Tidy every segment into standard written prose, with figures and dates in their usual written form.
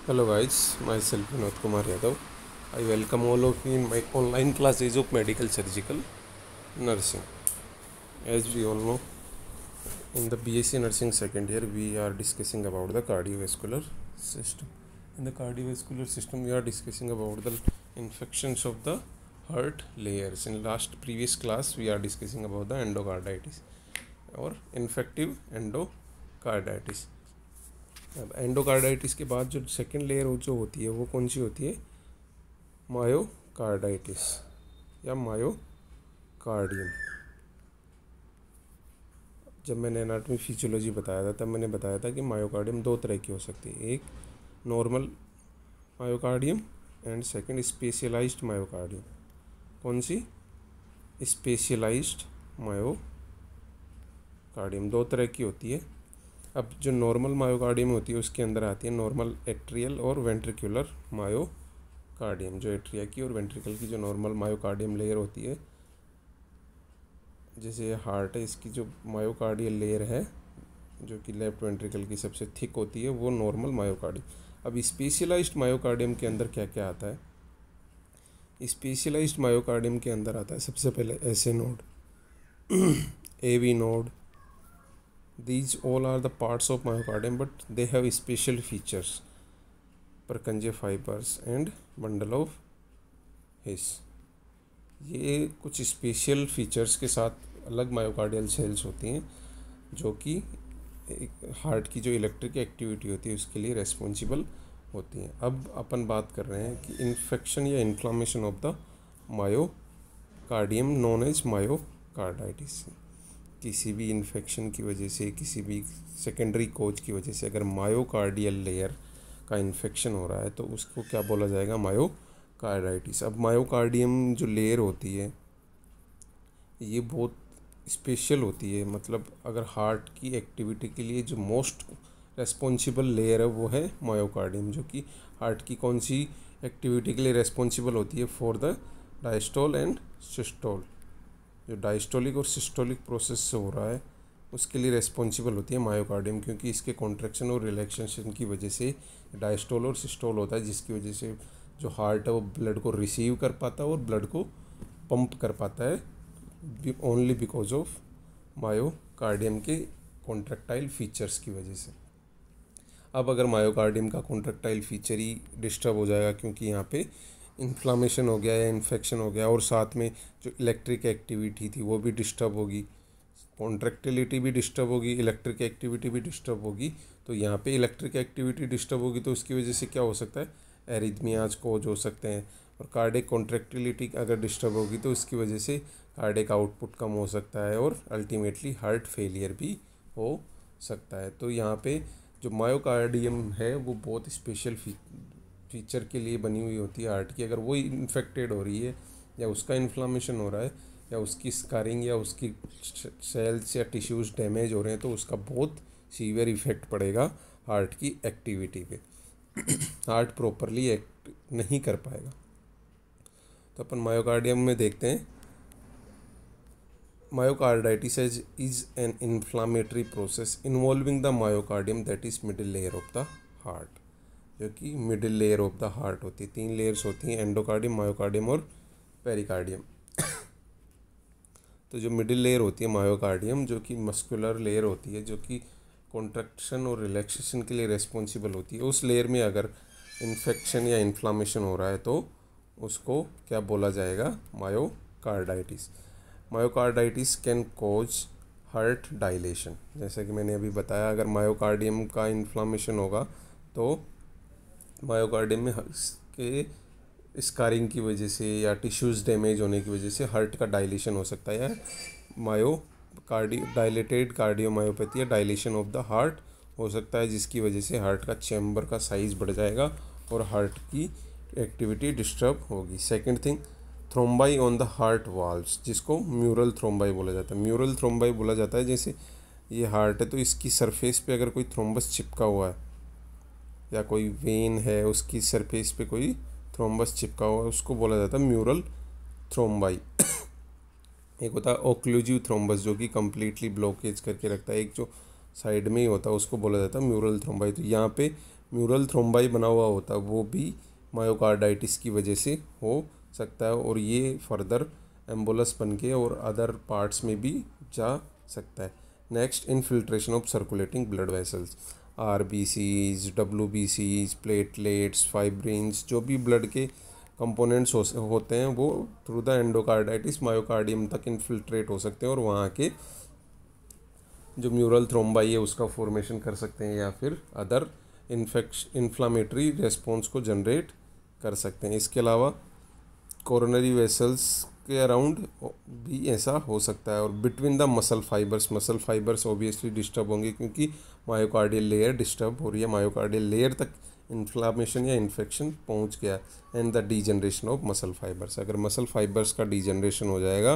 Hello guys, myself Vinod Kumar Yadav. I welcome all of you in my online classes of medical surgical nursing. As we all know, in the BSc nursing second year, we are discussing about the cardiovascular system. In the cardiovascular system, we are discussing about the infections of the heart layers. In last previous class, we are discussing about the endocarditis or infective endocarditis. अब endocarditis के बाद जो second layer जो होती है वो कौन सी होती है? मायोकार्डाइटिस या मायोकार्डियम. जब मैंने एनाटॉमी फिजियोलॉजी बताया था तब मैंने बताया था कि मायोकार्डियम दो तरह की हो सकती है, एक normal myocardium and second specialised myocardium. कौन सी? स्पेशलाइज्ड मायोकार्डियम दो तरह की होती है. अब जो नॉर्मल मायोकार्डियम होती है उसके अंदर आती है नॉर्मल एट्रियल और वेंट्रिकुलर मायोकार्डियम. जो एट्रिया की और वेंट्रिकल की जो नॉर्मल मायोकार्डियम लेयर होती है, जैसे हार्ट है, इसकी जो मायोकार्डियल लेयर है जो कि लेफ्ट वेंट्रिकल की सबसे थिक होती है वो नॉर्मल मायोकार्डियम. अब स्पेशलाइज्ड मायोकार्डियम के अंदर क्या क्या आता है? स्पेशलाइज्ड मायोकार्डियम के अंदर आता है सबसे पहले SA node, AV node. These all are the parts of myocardium, but they have special features. Purkinje fibers and bundle of His. ये कुछ स्पेशल फीचर्स के साथ अलग मायोकार्डियल सेल्स होती हैं जो कि हार्ट की जो इलेक्ट्रिक एक्टिविटी होती है उसके लिए रेस्पॉन्सिबल होती हैं. अब अपन बात कर रहे हैं कि इन्फेक्शन या inflammation of the myocardium known as myocarditis. किसी भी इन्फेक्शन की वजह से, किसी भी सेकेंडरी कोज की वजह से अगर मायोकार्डियल लेयर का इन्फेक्शन हो रहा है तो उसको क्या बोला जाएगा? मायोकार्डाइटिस. अब मायोकार्डियम जो लेयर होती है ये बहुत स्पेशल होती है. मतलब अगर हार्ट की एक्टिविटी के लिए जो मोस्ट रेस्पॉन्सिबल लेयर है वो है मायोकार्डियम, जो कि हार्ट की कौन सी एक्टिविटी के लिए रेस्पॉन्सिबल होती है? For the diastole and systole. जो डायस्टोलिक और सिस्टोलिक प्रोसेस से हो रहा है उसके लिए रेस्पॉन्सिबल होती है मायोकार्डियम, क्योंकि इसके कॉन्ट्रैक्शन और रिलैक्सेशन की वजह से डायस्टोल और सिस्टोल होता है, जिसकी वजह से जो हार्ट है वो ब्लड को रिसीव कर पाता है और ब्लड को पंप कर पाता है ओनली बिकॉज ऑफ मायोकार्डियम के कॉन्ट्रैक्टाइल फीचर्स की वजह से. अब अगर मायोकार्डियम का कॉन्ट्रैक्टाइल फीचर ही डिस्टर्ब हो जाएगा क्योंकि यहाँ पे इन्फ्लामेशन हो गया या इन्फेक्शन हो गया और साथ में जो इलेक्ट्रिक एक्टिविटी थी वो भी डिस्टर्ब होगी, कॉन्ट्रैक्टिलिटी भी डिस्टर्ब होगी, इलेक्ट्रिक एक्टिविटी भी डिस्टर्ब होगी. तो यहाँ पे इलेक्ट्रिक एक्टिविटी डिस्टर्ब होगी तो उसकी वजह से क्या हो सकता है? एरिथमियाज कोज हो सकते हैं. और कार्डियक कॉन्ट्रैक्टिलिटी अगर डिस्टर्ब होगी तो उसकी वजह से कार्डियक आउटपुट कम हो सकता है और अल्टीमेटली हार्ट फेलियर भी हो सकता है. तो यहाँ पे जो मायोकार्डियम है वो बहुत स्पेशल फीचर के लिए बनी हुई होती है हार्ट की. अगर वो इन्फेक्टेड हो रही है या उसका इन्फ्लामेशन हो रहा है या उसकी स्कारिंग या उसकी सेल्स या टिश्यूज़ डैमेज हो रहे हैं तो उसका बहुत सीवियर इफेक्ट पड़ेगा हार्ट की एक्टिविटी पे. हार्ट प्रॉपरली एक्ट नहीं कर पाएगा. तो अपन मायोकार्डियम में देखते हैं. Myocarditis is an inflammatory process involving the myocardium that is middle layer of the heart. जो कि middle layer of the heart होती है. तीन लेयर्स होती हैं, एंडोकार्डियम, मायोकार्डियम और पेरिकार्डियम. तो जो मिडिल लेयर होती है मायोकार्डियम, जो कि मस्कुलर लेयर होती है, जो कि कॉन्ट्रैक्शन और रिलैक्सेशन के लिए रेस्पॉन्सिबल होती है, उस लेयर में अगर इन्फेक्शन या इन्फ्लामेशन हो रहा है तो उसको क्या बोला जाएगा? Myocarditis. Myocarditis can cause heart dilation. जैसा कि मैंने अभी बताया, अगर मायोकार्डियम का इन्फ्लामेशन होगा तो मायोकार्डियम में के स्कारिंग की वजह से या टिश्यूज़ डैमेज होने की वजह से हार्ट का डायलेशन हो सकता है. डायलेटेड कार्डियोमायोपैथी या डायलेशन ऑफ द हार्ट हो सकता है, जिसकी वजह से हार्ट का चैम्बर का साइज़ बढ़ जाएगा और हार्ट की एक्टिविटी डिस्टर्ब होगी. Second thing, thrombi on the heart valves, जिसको म्यूरल थ्रोम्बाई बोला जाता है. म्यूरल थ्रोम्बाई बोला जाता है जैसे ये हार्ट है तो इसकी सरफेस पे अगर कोई थ्रोम्बस चिपका हुआ है या कोई वेन है उसकी सरफेस पे कोई थ्रोम्बस चिपका हुआ है उसको बोला जाता है म्यूरल थ्रोम्बाई. एक होता है ओक्लूसिव थ्रोम्बस जो कि कम्प्लीटली ब्लॉकेज करके रखता है, एक जो साइड में ही होता है उसको बोला जाता है म्यूरल थ्रोम्बाई. तो यहाँ पे म्यूरल थ्रोम्बाई बना हुआ होता है वो भी मायोकार्डाइटिस की वजह से हो सकता है, और ये फर्दर एम्बोलस बन के और अदर पार्ट्स में भी जा सकता है। Next, infiltration of circulating blood vessels, RBCs, डब्ल्यूबीसीज, प्लेटलेट्स, फाइब्रिन्स, जो भी ब्लड के कंपोनेंट्स होते हैं वो थ्रू द एंडोकार्डाइटिस मायोकार्डियम तक इनफिल्ट्रेट हो सकते हैं और वहाँ के जो म्यूरल थ्रोम्बाई है उसका फॉर्मेशन कर सकते हैं या फिर अदर इन्फ्लामेटरी रेस्पॉन्स को जनरेट कर सकते हैं। इसके अलावा कोरोनरी वेसल्स के अराउंड भी ऐसा हो सकता है, और between the muscle fibres obviously disturb होंगे क्योंकि मायोकार्डियल लेयर डिस्टर्ब हो रही है, मायोकार्डियल लेयर तक इन्फ्लामेशन या इन्फेक्शन पहुंच गया। And the degeneration of muscle fibres, अगर मसल फाइबर्स का डीजनरेशन हो जाएगा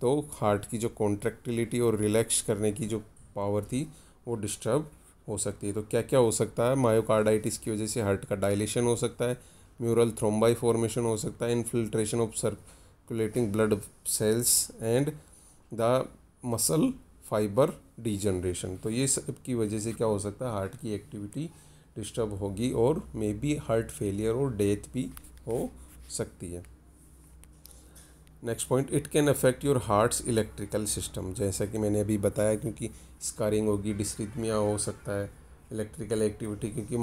तो हार्ट की जो कॉन्ट्रैक्टिलिटी और रिलैक्स करने की जो पावर थी वो डिस्टर्ब हो सकती है। तो क्या क्या हो सकता है, मायोकार्डाइटिस की वजह से हार्ट का डायलेशन हो सकता है, म्यूरल थ्रोम्बाई फॉर्मेशन हो सकता है, infiltration of circulating blood cells and the muscle fibre degeneration. तो ये सब की वजह से क्या हो सकता है, हार्ट की एक्टिविटी डिस्टर्ब होगी और मे बी हार्ट फेलियर और डेथ भी हो सकती है। Next point, it can affect your hearts electrical system, जैसा कि मैंने अभी बताया, क्योंकि स्कारिंग होगी, डिस्रिथमिया हो सकता है, इलेक्ट्रिकल एक्टिविटी, क्योंकि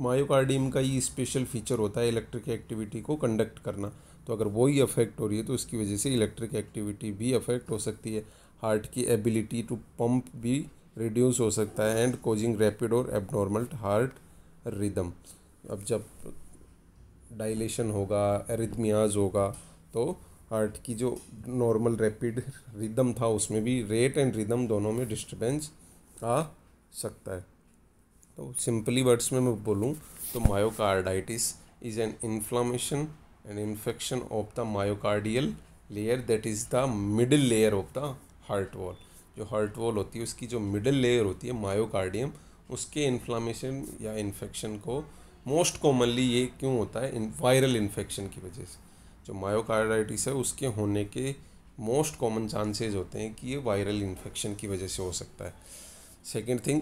मायोकार्डियम का ये स्पेशल फीचर होता है इलेक्ट्रिक एक्टिविटी को कंडक्ट करना। तो अगर वो ही अफेक्ट हो रही है तो उसकी वजह से इलेक्ट्रिक एक्टिविटी भी अफेक्ट हो सकती है, हार्ट की एबिलिटी टू पंप भी रिड्यूस हो सकता है एंड कोजिंग रैपिड और एबनॉर्मल हार्ट रिदम। अब जब डायलेशन होगा, एरिथमियाज होगा, तो हार्ट की जो नॉर्मल रैपिड रिदम था उसमें भी रेट एंड रिदम दोनों में डिस्टर्बेंस आ सकता है। तो सिंपली वर्ड्स में मैं बोलूँ तो myocarditis is an inflammation and infection of the myocardial layer, that is the middle layer of the heart wall. जो हार्ट वॉल होती है उसकी जो मिडिल लेयर होती है मायोकार्डियम, उसके इन्फ्लामेशन या इन्फेक्शन को मोस्ट कॉमनली ये क्यों होता है, वायरल इन्फेक्शन की वजह से। जो मायोकार्डाइटिस है उसके होने के मोस्ट कॉमन चांसेस होते हैं कि ये वायरल इन्फेक्शन की वजह से हो सकता है। सेकेंड थिंग,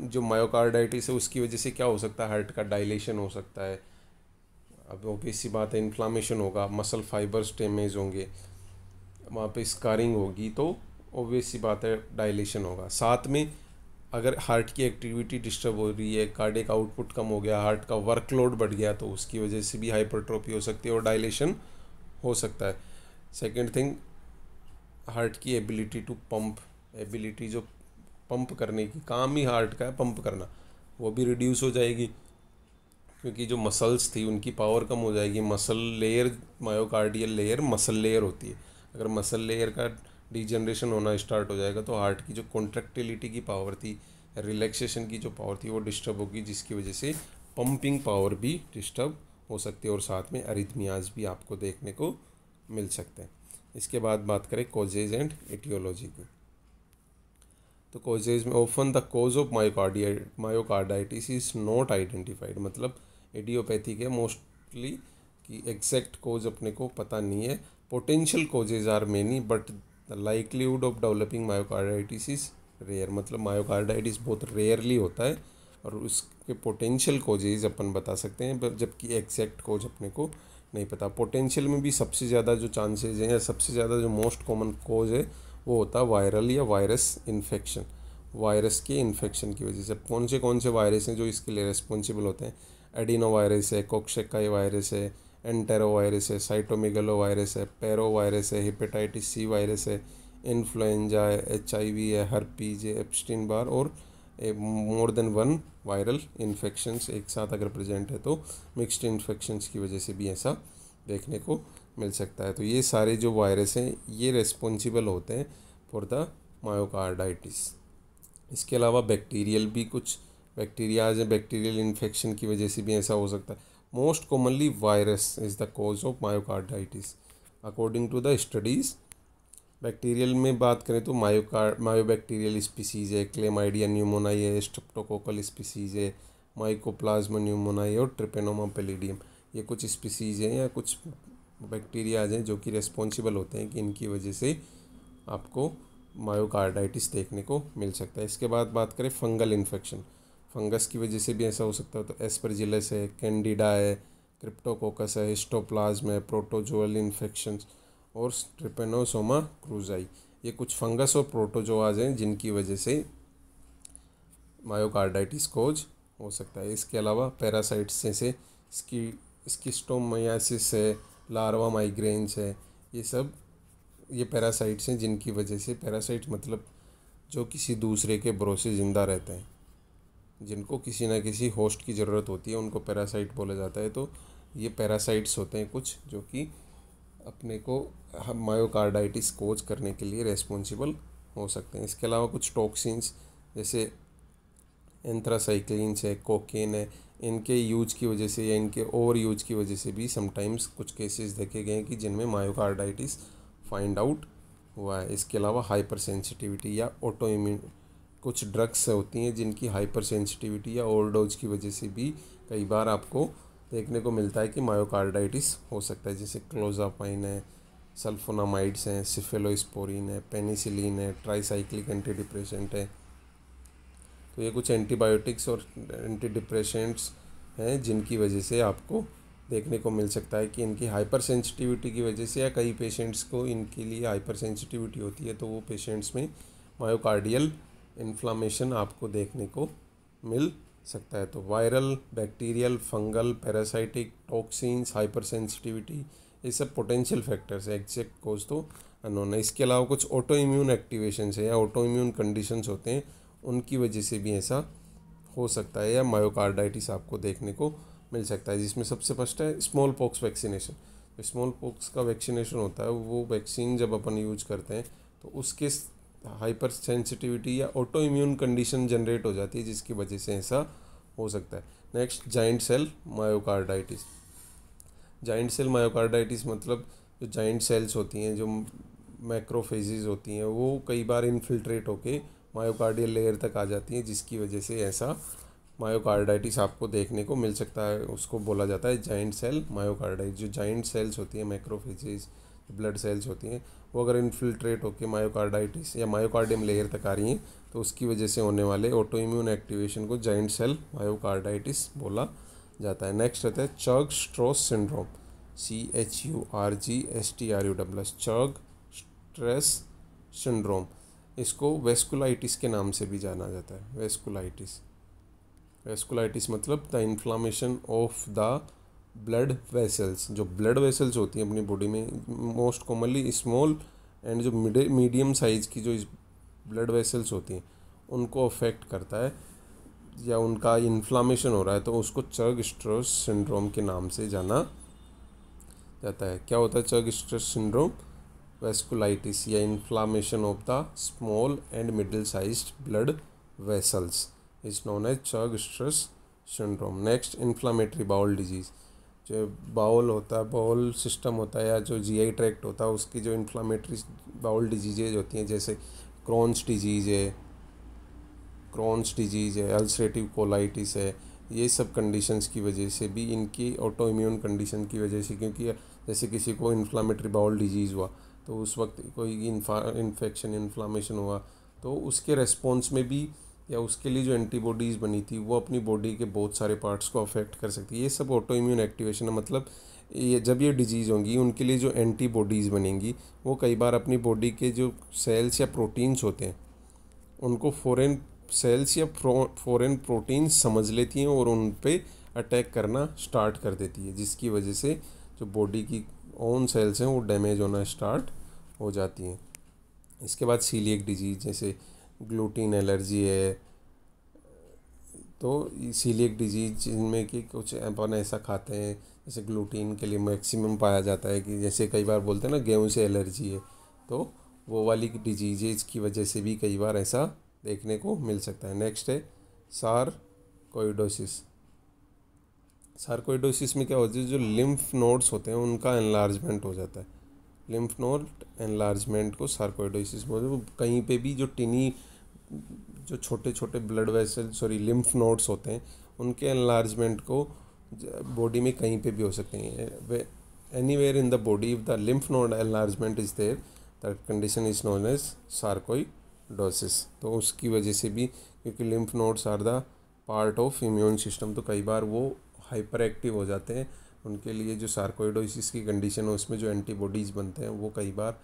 जो मायोकार्डाइटिस है उसकी वजह से क्या हो सकता है, हार्ट का डायलेशन हो सकता है। अब ऑब्वियस सी बात है, इन्फ्लामेशन होगा, मसल फाइबर्स डैमेज होंगे, वहाँ पे स्कारिंग होगी, तो ऑब्वियस सी बात है डायलेशन होगा। साथ में अगर हार्ट की एक्टिविटी डिस्टर्ब हो रही है, कार्डियक आउटपुट कम हो गया, हार्ट का वर्कलोड बढ़ गया, तो उसकी वजह से भी हाइपरट्रोफी हो सकती है और डायलेशन हो सकता है। सेकेंड थिंग, हार्ट की एबिलिटी टू पंप, एबिलिटी जो पंप करने की काम ही हार्ट का है पंप करना, वो भी रिड्यूस हो जाएगी क्योंकि जो मसल्स थी उनकी पावर कम हो जाएगी। Muscle layer, myocardial layer muscle layer होती है, अगर मसल लेयर का डिजनरेशन होना स्टार्ट हो जाएगा तो हार्ट की जो कॉन्ट्रैक्टिलिटी की पावर थी, रिलैक्सेशन की जो पावर थी वो डिस्टर्ब होगी, जिसकी वजह से पंपिंग पावर भी डिस्टर्ब हो सकती है और साथ में अरिथमियाज भी आपको देखने को मिल सकते हैं। इसके बाद बात करें कॉजेज एंड एटियोलॉजी की, तो कॉजेज में often the cause of myocarditis is not identified, मतलब एडियोपैथिक है मोस्टली कि एग्जैक्ट कॉज अपने को पता नहीं है। Potential causes are many but the likelihood of developing myocarditis is rare, मतलब मायोकार्डाइटिस बहुत रेयरली होता है और उसके पोटेंशियल कॉजेज अपन बता सकते हैं, जबकि एग्जैक्ट कॉज अपने को नहीं पता। पोटेंशियल में भी सबसे ज़्यादा जो चांसेज हैं या सबसे ज़्यादा जो मोस्ट कॉमन कॉज है वो होता है वायरल या वायरस इन्फेक्शन, वायरस के इन्फेक्शन की वजह से। कौन से वायरस हैं जो इसके लिए रिस्पॉन्सिबल होते हैं, एडिनो वायरस है, कोक्सेकाई वायरस है, एंटेरो वायरस है, साइटोमेगलो वायरस है, पेरो वायरस है, हेपेटाइटिस सी वायरस है, इन्फ्लुएंजा है, HIV है, हर्पीज है, एप्स्टीन बार, और more than one viral infections एक साथ अगर प्रेजेंट है तो मिक्स्ड इन्फेक्शंस की वजह से भी ऐसा देखने को मिल सकता है। तो ये सारे जो वायरस हैं ये रिस्पॉन्सिबल होते हैं फॉर द मायोकार्डाइटिस। इसके अलावा बैक्टीरियल भी कुछ बैक्टीरियाज हैं, बैक्टीरियल इन्फेक्शन की वजह से भी ऐसा हो सकता है। Most commonly virus is the cause of myocarditis according to the studies. Bacterial में बात करें तो मायोबैक्टीरियल स्पीसीज़ है, क्लेमाइडिया न्यूमोनाई है, स्ट्रेप्टोकोकल स्पीसीज़ है, माइकोप्लाज्मा न्यूमोनाई और ट्रिपेनोमा पैलिडियम, ये कुछ स्पीसीज़ हैं या कुछ बैक्टीरियाज हैं जो कि रेस्पॉन्सिबल होते हैं कि इनकी वजह से आपको मायोकार्डाइटिस देखने को मिल सकता है। इसके बाद बात करें फंगल इन्फेक्शन, फंगस की वजह से भी ऐसा हो सकता है। तो एस्परजिलस है, कैंडिडा है, क्रिप्टोकोकस है, हिस्टोप्लाज्म है, प्रोटोजोअल इन्फेक्शंस और ट्रिपेनोसोमा क्रूजाई, ये कुछ फंगस और प्रोटोजोआज हैं जिनकी वजह से मायोकार्डाइटिस कोज हो सकता है। इसके अलावा पैरासाइट्स जैसे स्किस्टोमायासिस है, लार्वा माइग्रेन्स है, ये पैरासाइट्स हैं जिनकी वजह से, पैरासाइट्स मतलब जो किसी दूसरे के भरोसे ज़िंदा रहते हैं, जिनको किसी ना किसी होस्ट की ज़रूरत होती है, उनको पैरासाइट बोला जाता है। तो ये पैरासाइट्स होते हैं कुछ जो कि अपने को मायोकार्डाइटिस कोज करने के लिए रेस्पॉन्सिबल हो सकते हैं। इसके अलावा कुछ टॉक्सिन्स जैसे एंथ्रासाइक्लिन्स है, कोकेन है, इनके यूज की वजह से या इनके ओवर यूज की वजह से भी समटाइम्स कुछ केसेस देखे गए हैं कि जिनमें मायोकार्डाइटिस फाइंड आउट हुआ है। इसके अलावा हाइपर सेंसिटिविटी या ऑटो इम्यून, कुछ ड्रग्स होती हैं जिनकी हाइपर सेंसिटिविटी या ओवरडोज की वजह से भी कई बार आपको देखने को मिलता है कि मायोकार्डाइटिस हो सकता है, जैसे क्लोजापाइन है, सल्फोनामाइड्स हैं, सिफेलोस्पोरिन है, पेनिसिलिन है, ट्राईसाइक्लिक एंटी डिप्रेसेंट है। तो ये कुछ एंटीबायोटिक्स और एंटी डिप्रेसेंट्स हैं जिनकी वजह से आपको देखने को मिल सकता है कि इनकी हाइपर सेंसिटिविटी की वजह से, या कई पेशेंट्स को इनके लिए हाइपर सेंसिटिविटी होती है तो वो पेशेंट्स में मायोकार्डियल इन्फ्लामेशन आपको देखने को मिल सकता है। तो viral, bacterial, fungal, parasitic, toxins, hyper sensitivity, ये सब पोटेंशियल फैक्टर्स है, एग्जैक्ट कोज तो अननोन है। इसके अलावा कुछ ऑटो इम्यून एक्टिवेशंस है या ऑटो इम्यून कंडीशंस होते हैं, उनकी वजह से भी ऐसा हो सकता है या मायोकार्डाइटिस आपको देखने को मिल सकता है, जिसमें सबसे फर्स्ट है small pox vaccination. Small pox का वैक्सीनेशन होता है, वो वैक्सीन जब अपन यूज करते हैं तो उसके हाइपर सेंसिटिविटी या ऑटो इम्यून कंडीशन जनरेट हो जाती है, जिसकी वजह से ऐसा हो सकता है। Next, giant cell myocarditis. Giant cell myocarditis मतलब जो जाइंट सेल्स होती हैं, जो मैक्रोफेजेस होती हैं, वो कई बार इनफिल्ट्रेट होके मायोकार्डियल लेयर तक आ जाती हैं, जिसकी वजह से ऐसा मायोकार्डाइटिस आपको देखने को मिल सकता है। उसको बोला जाता है जाइंट सेल मायोकार्डाइटिस। जो जाइंट सेल्स होती हैं, मैक्रोफेजेस, ब्लड सेल्स होती हैं, वो अगर इन्फिल्ट्रेट होकर मायोकार्डाइटिस या मायोकार्डियम लेयर तक आ रही हैं तो उसकी वजह से होने वाले ऑटो इम्यून एक्टिवेशन को जाइंट सेल मायोकार्डाइटिस बोला जाता है। नेक्स्ट रहता है चर्ग-स्ट्रॉस सिंड्रोम, CHURGSTRUSS, चर्ग-स्ट्रॉस सिंड्रोम। इसको वेस्कुलाइटिस के नाम से भी जाना जाता है। वेस्कुलाइटिस मतलब the inflammation of the blood vessels. जो ब्लड वेसल्स होती हैं अपनी बॉडी में, मोस्ट कॉमनली स्मॉल एंड जो मीडियम साइज़ की जो ब्लड वेसल्स होती हैं, उनको अफेक्ट करता है या उनका इन्फ्लामेशन हो रहा है तो उसको चर्ग-स्ट्रॉस सिंड्रोम के नाम से जाना जाता है। क्या होता है चर्ग-स्ट्रॉस सिंड्रोम? वेस्कुलाइटिस या inflammation of the small and middle sized blood vessels is known as Churg Strauss syndrome. Next, inflammatory bowel disease. जो बाउल होता है, बाउल सिस्टम होता है या जो GI ट्रैक्ट होता है, उसकी जो इन्फ्लामेटरी बाउल डिजीज़ेज होती हैं, जैसे क्रॉन्स डिजीज़ है, अल्सरेटिव कोलाइटिस है, ये सब कंडीशंस की वजह से भी, इनकी ऑटो इम्यून कंडीशन की वजह से, क्योंकि जैसे किसी को इन्फ्लामेटरी बाउल डिजीज़ हुआ तो उस वक्त कोई इन्फ्लामेशन हुआ तो उसके रेस्पॉन्स में भी या उसके लिए जो एंटीबॉडीज़ बनी थी वो अपनी बॉडी के बहुत सारे पार्ट्स को अफेक्ट कर सकती है। ये सब ऑटो इम्यून एक्टिवेशन है। मतलब ये जब ये डिजीज़ होंगी, उनके लिए जो एंटीबॉडीज़ बनेंगी वो कई बार अपनी बॉडी के जो सेल्स या प्रोटीन्स होते हैं उनको फॉरेन सेल्स या फॉरेन प्रोटीन्स समझ लेती हैं और उन पे अटैक करना स्टार्ट कर देती है, जिसकी वजह से जो बॉडी की ओन सेल्स हैं वो डैमेज होना स्टार्ट हो जाती हैं। इसके बाद सीलिएक डिजीज़, जैसे ग्लूटीन एलर्जी है, तो सीलिएक डिजीज़ जिनमें कि कुछ अपन ऐसा खाते हैं जैसे ग्लूटीन के लिए मैक्सिमम पाया जाता है कि जैसे कई बार बोलते हैं ना गेहूं से एलर्जी है, तो वो वाली डिजीज़ की वजह से भी कई बार ऐसा देखने को मिल सकता है। नेक्स्ट है सारकोइडोसिस। सारकोइडोसिस में क्या होता है, जो लिम्फ नोड्स होते हैं उनका एनलार्जमेंट हो जाता है। लिम्फ नोड एनलार्जमेंट को सारकोइडोसिस बोलते हैं। कहीं पे भी जो छोटे छोटे ब्लड वेसल लिम्फ नोड्स होते हैं उनके एनलार्जमेंट को बॉडी में कहीं पे भी हो सकते हैं। Anywhere in the body if the lymph node enlargement is there, that condition is known as sarcoidosis. तो उसकी वजह से भी, क्योंकि lymph nodes are the part of immune system, तो कई बार वो हाइपर एक्टिव हो जाते हैं। उनके लिए जो सार्कोइडोसिस की कंडीशन है उसमें जो एंटीबॉडीज़ बनते हैं वो कई बार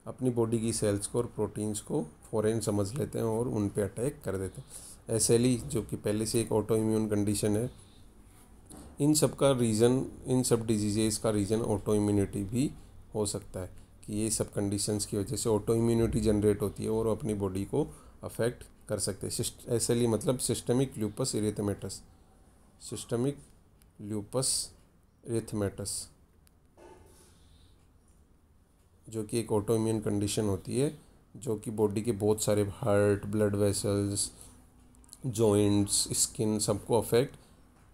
अपनी बॉडी की सेल्स को और प्रोटीन्स को फॉरेन समझ लेते हैं और उन पे अटैक कर देते हैं। एसएलई जो कि पहले से एक ऑटो इम्यून कंडीशन है, इन सब का रीज़न, इन सब डिजीज़ेस का रीज़न ऑटो इम्यूनिटी भी हो सकता है कि ये सब कंडीशंस की वजह से ऑटो इम्यूनिटी जनरेट होती है और अपनी बॉडी को अफेक्ट कर सकते हैं। एसएलई मतलब सिस्टमिक ल्यूपस इरिथेमेटस, सिस्टमिक ल्यूपस इरिथेमेटस, जो कि एक ऑटो इम्यून कंडीशन होती है जो कि बॉडी के बहुत सारे heart, blood vessels, joints, skin सबको अफेक्ट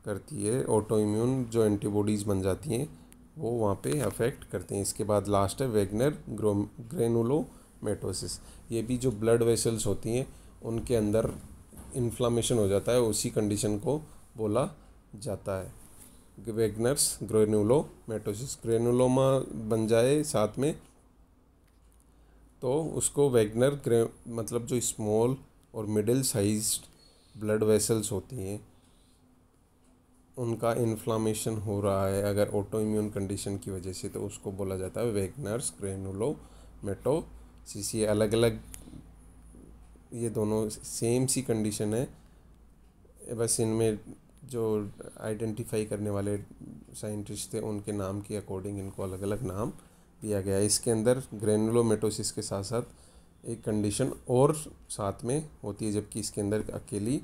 करती है। ऑटो इम्यून जो एंटीबॉडीज़ बन जाती हैं वो वहाँ पे अफेक्ट करते हैं। इसके बाद लास्ट है वेगनर ग्रेनुलोमेटोसिस। ये भी जो ब्लड वेसल्स होती हैं उनके अंदर इन्फ्लामेशन हो जाता है, उसी कंडीशन को बोला जाता है वेगनर्स ग्रेनुलोमेटोसिस। ग्रेनुलोमा बन जाए साथ में तो उसको वेगनर मतलब जो स्मॉल और मिडिल साइज्ड ब्लड वेसल्स होती हैं उनका इन्फ्लामेशन हो रहा है अगर ऑटो इम्यून कंडीशन की वजह से, तो उसको बोला जाता है वेगनर्स ग्रेनुलोमेटोसिस। ये अलग अलग, ये दोनों सेम सी कंडीशन है, बस इनमें जो आइडेंटिफाई करने वाले साइंटिस्ट थे उनके नाम के अकॉर्डिंग इनको अलग अलग नाम दिया गया है। इसके अंदर ग्रेनुलोमेटोसिस के साथ साथ एक कंडीशन और साथ में होती है, जबकि इसके अंदर अकेली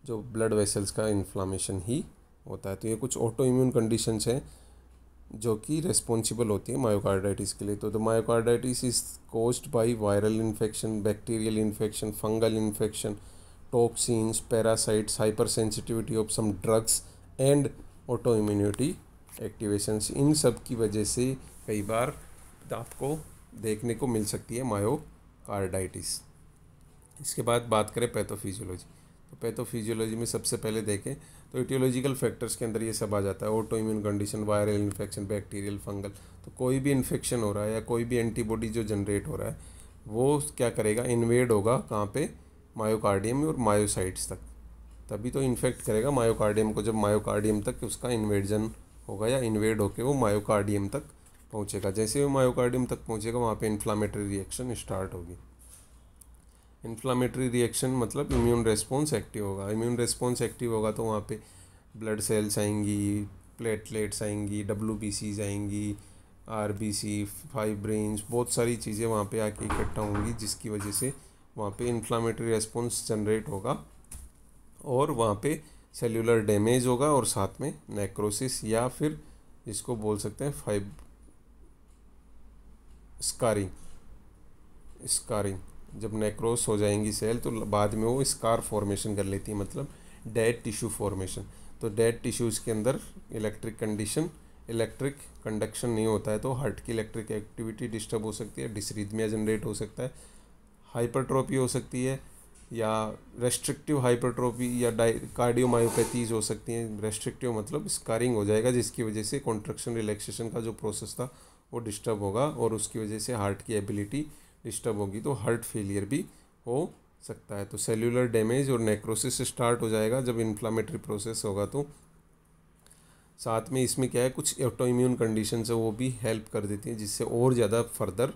जो ब्लड वेसल्स का इन्फ्लामेशन ही होता है। तो ये कुछ ऑटो इम्यून कंडीशंस हैं जो कि रेस्पॉन्सिबल होती है मायोकार्डाइटिस के लिए। तो the myocarditis is caused by viral infection, bacterial infection, fungal infection, toxins, parasites, hyper sensitivity of some drugs and auto immunity activations. इन सब की वजह से कई बार आपको देखने को मिल सकती है मायोकार्डाइटिस। इसके बाद बात करें पैथोफिजियोलॉजी। तो पैथोफिजियोलॉजी में सबसे पहले देखें तो इटियोलॉजिकल फैक्टर्स के अंदर ये सब आ जाता है, auto immune condition, viral infection, bacterial, fungal. तो कोई भी इन्फेक्शन हो रहा है या कोई भी एंटीबॉडी जो जनरेट हो रहा है वो क्या करेगा, इन्वेड होगा कहाँ पे, मायोकार्डियम और मायोसाइट्स तक, तभी तो इन्फेक्ट करेगा मायोकार्डियम को। जब मायोकार्डियम तक उसका इन्वेजन होगा या इन्वेड होकर वो मायोकार्डियम तक पहुँचेगा, जैसे वो मायोकार्डियम तक पहुँचेगा वहाँ पे इन्फ्लामेटरी रिएक्शन स्टार्ट होगी। इन्फ्लामेटरी रिएक्शन मतलब इम्यून रेस्पॉन्स एक्टिव होगा। इम्यून रेस्पॉन्स एक्टिव होगा तो वहाँ पे ब्लड सेल्स आएंगी, प्लेटलेट्स आएंगी, WBCs आएंगी, RBC, फाइब्रिन्स, बहुत सारी चीज़ें वहाँ पे आके इकट्ठा होंगी, जिसकी वजह से वहाँ पे इन्फ्लामेटरी रेस्पॉन्स जनरेट होगा और वहाँ पे सेल्यूलर डैमेज होगा और साथ में नेक्रोसिस या फिर जिसको बोल सकते हैं स्कारिंग। जब नेक्रोस हो जाएंगी सेल तो बाद में वो स्कार फॉर्मेशन कर लेती है, मतलब डेड टिश्यू फॉर्मेशन। तो डेड टिश्यूज़ के अंदर इलेक्ट्रिक कंडक्शन नहीं होता है तो हार्ट की इलेक्ट्रिक एक्टिविटी डिस्टर्ब हो सकती है, डिसरिथमिया जनरेट हो सकता है, हाइपरट्रोपी हो सकती है या रेस्ट्रिक्टिव हाइपरट्रोपी या कार्डियोमायोपैथीज हो सकती हैं। रेस्ट्रिक्टिव मतलब स्कारिंग हो जाएगा जिसकी वजह से कॉन्ट्रैक्शन रिलैक्सेशन का जो प्रोसेस था वो डिस्टर्ब होगा और उसकी वजह से हार्ट की एबिलिटी डिस्टर्ब होगी, तो हार्ट फेलियर भी हो सकता है। तो सेल्यूलर डैमेज और नेक्रोसिस स्टार्ट हो जाएगा जब इन्फ्लामेटरी प्रोसेस होगा। तो साथ में इसमें क्या है, कुछ ऑटो इम्यून कंडीशंस है वो भी हेल्प कर देती हैं जिससे और ज़्यादा फर्दर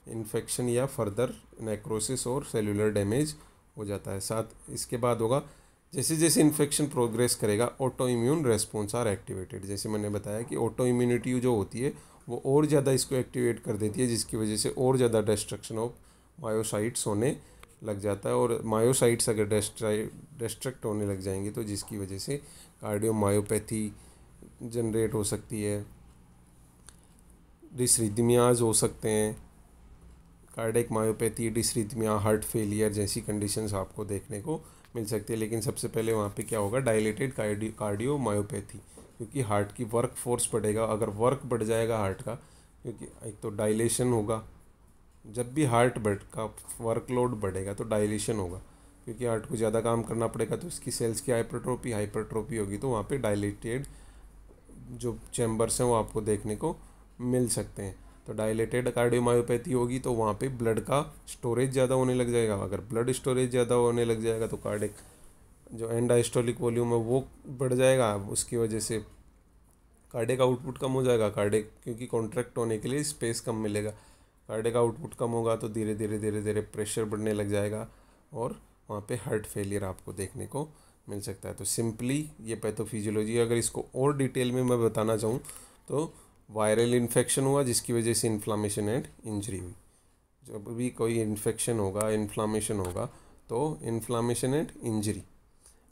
इन्फेक्शन या फर्दर नेक्रोसिस और सेल्यूलर डैमेज हो जाता है। साथ इसके बाद होगा जैसे जैसे इन्फेक्शन प्रोग्रेस करेगा auto immune response are activated. जैसे मैंने बताया कि ऑटो इम्यूनिटी जो होती है वो और ज़्यादा इसको एक्टिवेट कर देती है, जिसकी वजह से और ज़्यादा डिस्ट्रक्शन ऑफ मायोसाइट्स होने लग जाता है। और मायोसाइट्स अगर डिस्ट्रक्ट होने लग जाएंगे तो जिसकी वजह से कार्डियोमायोपैथी जनरेट हो सकती है, डिसरिथमियाज हो सकते हैं, कार्डियक मायोपैथी, डिसरिथमिया, हार्ट फेलियर जैसी कंडीशंस आपको देखने को मिल सकती है। लेकिन सबसे पहले वहाँ पे क्या होगा, डायलेटेड कार्डियोमायोपैथी, क्योंकि हार्ट की वर्क फोर्स बढ़ेगा। अगर वर्क बढ़ जाएगा हार्ट का, क्योंकि एक तो डायलेशन होगा, जब भी हार्ट का वर्कलोड बढ़ेगा तो डायलेशन होगा, क्योंकि हार्ट को ज़्यादा काम करना पड़ेगा तो इसकी सेल्स की हाइपरट्रोपी होगी, तो वहाँ पे डायलेटेड जो चैम्बर्स हैं वो आपको देखने को मिल सकते हैं। तो डायलेटेड कार्डियोमायोपैथी होगी तो वहाँ पे ब्लड का स्टोरेज ज़्यादा होने लग जाएगा। अगर ब्लड स्टोरेज ज़्यादा होने लग जाएगा तो कार्डियक जो एंड डायस्टोलिक वॉल्यूम है वो बढ़ जाएगा, उसकी वजह से कार्डियक आउटपुट कम हो जाएगा। कार्डियक क्योंकि कॉन्ट्रैक्ट होने के लिए स्पेस कम मिलेगा, कार्डियक आउटपुट कम होगा तो धीरे धीरे प्रेशर बढ़ने लग जाएगा और वहाँ पे हार्ट फेलियर आपको देखने को मिल सकता है। तो सिंपली ये पैथोफिजियोलॉजी, अगर इसको और डिटेल में मैं बताना चाहूँ तो वायरल इन्फेक्शन हुआ जिसकी वजह से इन्फ्लामेशन एंड इंजरी हुई। जब भी कोई इन्फेक्शन होगा, इन्फ्लामेशन होगा तो इन्फ्लामेशन एंड इंजरी।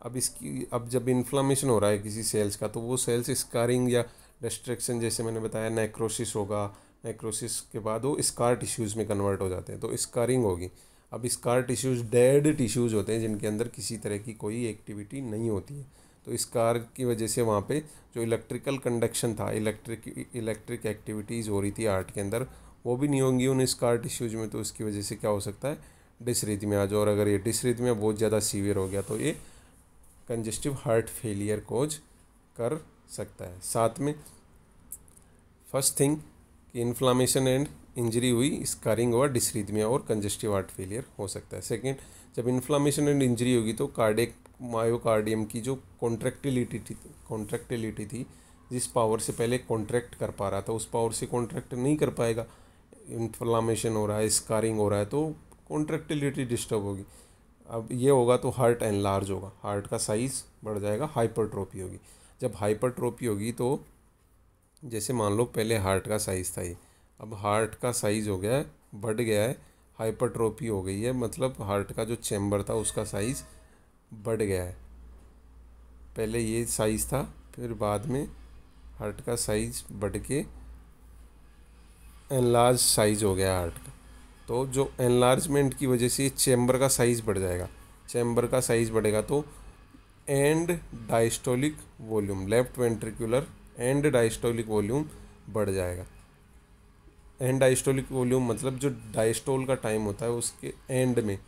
अब जब इन्फ्लामेशन हो रहा है किसी सेल्स का तो वो सेल्स स्कारिंग या डिस्ट्रक्शन, जैसे मैंने बताया नेक्रोसिस होगा, नेक्रोसिस के बाद वो स्कार टिश्यूज़ में कन्वर्ट हो जाते हैं तो स्कारिंग होगी। अब स्कार टिश्यूज़ डेड टिश्यूज़ होते हैं जिनके अंदर किसी तरह की कोई एक्टिविटी नहीं होती है, तो स्कार की वजह से वहाँ पे जो इलेक्ट्रिकल कंडक्शन था, इलेक्ट्रिक एक्टिविटीज़ हो रही थी हार्ट के अंदर, वो भी नहीं होंगी उन स्कार टिश्यूज़ में। तो उसकी वजह से क्या हो सकता है, डिसरिथमिया आ जाए, और अगर ये डिसरिथमिया बहुत ज़्यादा सीवियर हो गया तो ये कंजेस्टिव हार्ट फेलियर कोज कर सकता है। साथ में फर्स्ट थिंग कि इन्फ्लामेशन एंड इंजरी हुई, स्कारिंग हुआ, डिसरिथमिया और कंजेस्टिव हार्ट फेलियर हो सकता है। सेकंड, जब इन्फ्लामेशन एंड इंजरी होगी तो कार्डियक मायोकार्डियम की जो कॉन्ट्रैक्टिलिटी थी, जिस पावर से पहले कॉन्ट्रैक्ट कर पा रहा था उस पावर से कॉन्ट्रैक्ट नहीं कर पाएगा। इन्फ्लामेशन हो रहा है, स्कारिंग हो रहा है तो कॉन्ट्रैक्टिलिटी डिस्टर्ब होगी। अब ये होगा तो हार्ट एनलार्ज होगा, हार्ट का साइज़ बढ़ जाएगा, हाइपरट्रोफी होगी। जब हाइपरट्रोफी होगी तो जैसे मान लो पहले हार्ट का साइज़ था ये, अब हार्ट का साइज़ हो गया है, बढ़ गया है, हाइपरट्रोफी हो गई है, मतलब हार्ट का जो चैम्बर था उसका साइज़ बढ़ गया है। पहले ये साइज़ था, फिर बाद में हार्ट का साइज़ बढ़ के एनलार्ज साइज़ हो गया हार्ट का। तो जो एनलार्जमेंट की वजह से चैम्बर का साइज़ बढ़ जाएगा, चैम्बर का साइज़ बढ़ेगा तो and diastolic volume, left ventricular and diastolic volume बढ़ जाएगा। एंड डायस्टोलिक वॉल्यूम मतलब जो डायस्टोल का टाइम होता है उसके एंड में,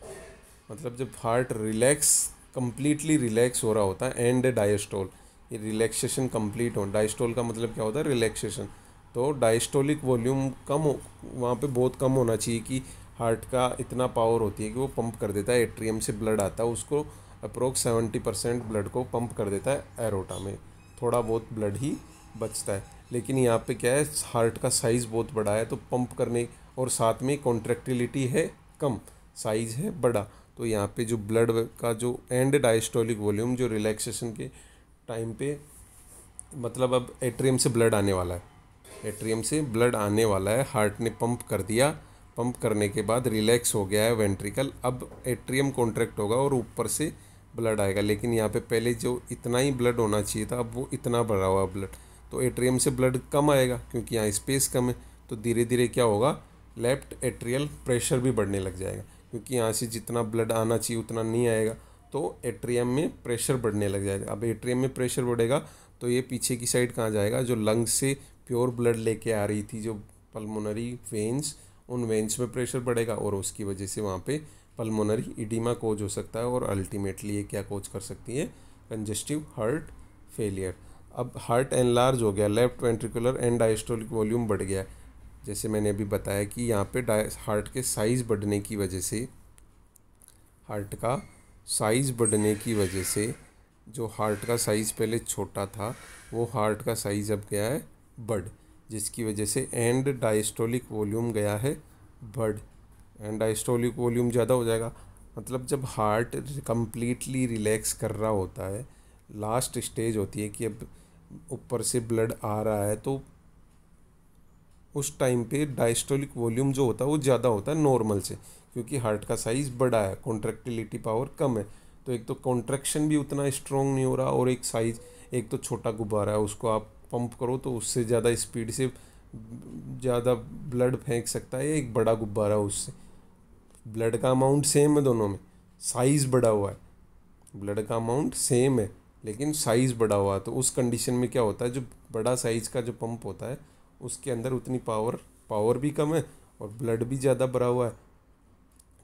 मतलब जब हार्ट रिलैक्स, कंप्लीटली रिलैक्स हो रहा होता है, एंड डायस्टोल, ये रिलैक्सेशन कंप्लीट हो, डायस्टोल का मतलब क्या होता है, रिलैक्सेशन। तो डायस्टोलिक वॉल्यूम कम हो, वहाँ पे बहुत कम होना चाहिए कि हार्ट का इतना पावर होती है कि वो पंप कर देता है, एट्रियम से ब्लड आता है उसको अप्रोक्स 70% ब्लड को पंप कर देता है एरोटा में, थोड़ा बहुत ब्लड ही बचता है। लेकिन यहाँ पे क्या है, हार्ट का साइज़ बहुत बड़ा है तो पंप करने, और साथ में कॉन्ट्रैक्टिलिटी है कम, साइज़ है बड़ा, तो यहाँ पे जो ब्लड का जो एंड डायस्टोलिक वॉल्यूम, जो रिलैक्सेशन के टाइम पे, मतलब अब एट्रियम से ब्लड आने वाला है, एट्रियम से ब्लड आने वाला है, हार्ट ने पंप कर दिया, पंप करने के बाद रिलैक्स हो गया है वेंट्रिकल, अब एट्रियम कॉन्ट्रैक्ट होगा और ऊपर से ब्लड आएगा। लेकिन यहाँ पे पहले जो इतना ही ब्लड होना चाहिए था, अब वो इतना भरा हुआ ब्लड, तो एट्रियम से ब्लड कम आएगा क्योंकि यहाँ स्पेस कम है। तो धीरे धीरे क्या होगा, लेफ्ट एट्रियल प्रेशर भी बढ़ने लग जाएगा, क्योंकि यहाँ से जितना ब्लड आना चाहिए उतना नहीं आएगा, तो एट्रियम में प्रेशर बढ़ने लग जाएगा। अब एट्रियम में प्रेशर बढ़ेगा तो ये पीछे की साइड कहाँ जाएगा, जो लंग्स से प्योर ब्लड लेके आ रही थी, जो पल्मोनरी वेन्स, उन वेन्स में प्रेशर बढ़ेगा और उसकी वजह से वहाँ पे पल्मोनरी इडीमा कोज हो सकता है, और अल्टीमेटली ये क्या कोज कर सकती है, कंजेस्टिव हार्ट फेलियर। अब हार्ट एनलार्ज हो गया, left ventricular and diastolic volume बढ़ गया, जैसे मैंने अभी बताया कि यहाँ पे हार्ट के साइज़ बढ़ने की वजह से, हार्ट का साइज़ बढ़ने की वजह से, जो हार्ट का साइज़ पहले छोटा था वो हार्ट का साइज़ अब गया है बढ़, जिसकी वजह से एंड डायस्टोलिक वॉल्यूम गया है बढ़, एंड डायस्टोलिक वॉल्यूम ज़्यादा हो जाएगा। मतलब जब हार्ट कंप्लीटली रिलैक्स कर रहा होता है, लास्ट स्टेज होती है कि अब ऊपर से ब्लड आ रहा है, तो उस टाइम पे डायस्टोलिक वॉल्यूम जो होता है वो ज़्यादा होता है नॉर्मल से, क्योंकि हार्ट का साइज़ बड़ा है, कॉन्ट्रैक्टिलिटी पावर कम है, तो एक तो कॉन्ट्रैक्शन भी उतना स्ट्रॉन्ग नहीं हो रहा, और एक साइज़, एक तो छोटा गुब्बारा है, उसको आप पंप करो तो उससे ज़्यादा स्पीड से ज़्यादा ब्लड फेंक सकता है, एक बड़ा गुब्बारा, उससे ब्लड का अमाउंट सेम है दोनों में, साइज़ बड़ा हुआ है, ब्लड का अमाउंट सेम है लेकिन साइज़ बड़ा हुआ है। तो उस कंडीशन में क्या होता है, जो बड़ा साइज़ का जो पंप होता है उसके अंदर उतनी पावर भी कम है और ब्लड भी ज़्यादा भरा हुआ है।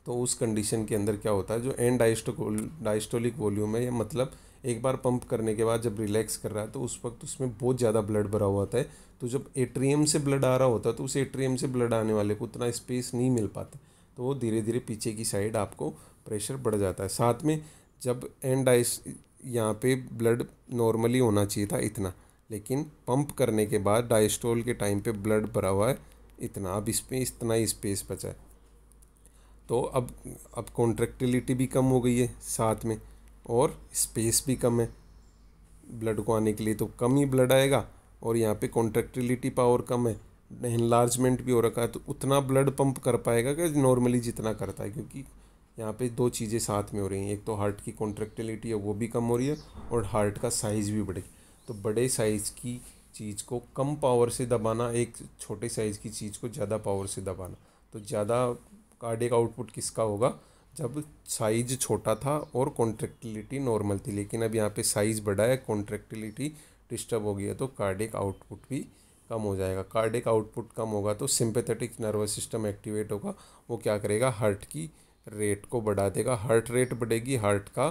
तो उस कंडीशन के अंदर क्या होता है, जो एंड डायस्टोलिक वॉल्यूम है, या मतलब एक बार पंप करने के बाद जब रिलैक्स कर रहा है तो उस वक्त उसमें बहुत ज़्यादा ब्लड भरा हुआ होता है, तो जब एट्रियम से ब्लड आ रहा होता है तो उस एट्रियम से ब्लड आने वाले को उतना स्पेस नहीं मिल पाता, तो वो धीरे धीरे पीछे की साइड आपको प्रेशर बढ़ जाता है। साथ में जब एंड आइस यहाँ पे ब्लड नॉर्मली होना चाहिए था इतना, लेकिन पंप करने के बाद डायस्टोल के टाइम पे ब्लड भरा हुआ है इतना, अब इसमें इतना ही स्पेस बचा है। तो अब कॉन्ट्रैक्टिलिटी भी कम हो गई है साथ में, और स्पेस भी कम है ब्लड को आने के लिए, तो कम ही ब्लड आएगा। और यहाँ पे कॉन्ट्रैक्टिलिटी पावर कम है, एनलार्जमेंट भी हो रखा है, तो उतना ब्लड पंप कर पाएगा कि नॉर्मली जितना करता है, क्योंकि यहाँ पे दो चीज़ें साथ में हो रही हैं, एक तो हार्ट की कॉन्ट्रैक्टिलिटी है वो भी कम हो रही है, और हार्ट का साइज़ भी बढ़े। तो बड़े साइज़ की चीज़ को कम पावर से दबाना, एक छोटे साइज़ की चीज़ को ज़्यादा पावर से दबाना, तो ज़्यादा कार्डियक आउटपुट किसका होगा? जब साइज छोटा था और कॉन्ट्रैक्टिलिटी नॉर्मल थी, लेकिन अब यहाँ पे साइज़ बढ़ा है, कॉन्ट्रैक्टिलिटी डिस्टर्ब हो गई है, तो कार्डियक आउटपुट भी कम हो जाएगा। कार्डियक आउटपुट कम होगा तो सिंपैथेटिक नर्वस सिस्टम एक्टिवेट होगा, वो क्या करेगा? हार्ट की रेट को बढ़ा देगा, हार्ट रेट बढ़ेगी, हार्ट का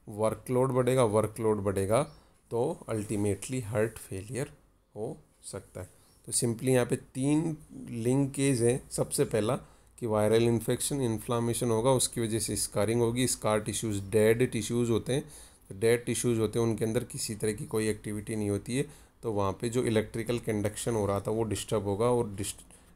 वर्कलोड बढ़ेगा, वर्कलोड बढ़ेगा तो अल्टीमेटली हार्ट फेलियर हो सकता है। तो सिंपली यहाँ पे 3 लिंकेज हैं। सबसे पहला कि वायरल इन्फेक्शन, इन्फ्लामेशन होगा, उसकी वजह से स्कारिंग होगी। स्कार टिश्यूज़ डेड टिश्यूज़ होते हैं, तो डेड टिश्यूज़ होते हैं उनके अंदर किसी तरह की कोई एक्टिविटी नहीं होती है, तो वहाँ पे जो इलेक्ट्रिकल कंडक्शन हो रहा था वो डिस्टर्ब होगा, और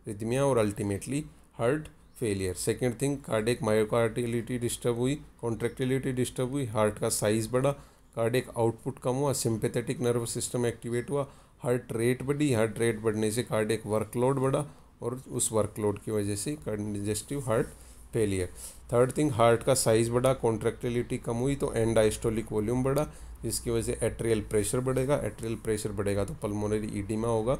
रिदमिया और ultimately heart failure. Second thing, cardiac myocardiality disturb हुई, कॉन्ट्रैक्टिलिटी डिस्टर्ब हुई, हार्ट का साइज़ बढ़ा, कार्डियक आउटपुट कम हुआ, सिंपैथेटिक नर्वस सिस्टम एक्टिवेट हुआ, हार्ट रेट बढ़ी, हार्ट रेट बढ़ने से कार्डियक वर्कलोड बढ़ा, और उस वर्कलोड की वजह से congestive heart failure. Third thing, heart का साइज़ बढ़ा, कॉन्ट्रैक्टिलिटी कम हुई तो एंड डायस्टोलिक वॉल्यूम बढ़ा, जिसकी वजह से एट्रियल प्रेशर बढ़ेगा, एट्रियल प्रेशर बढ़ेगा तो पल्मोनरी ईडिमा होगा,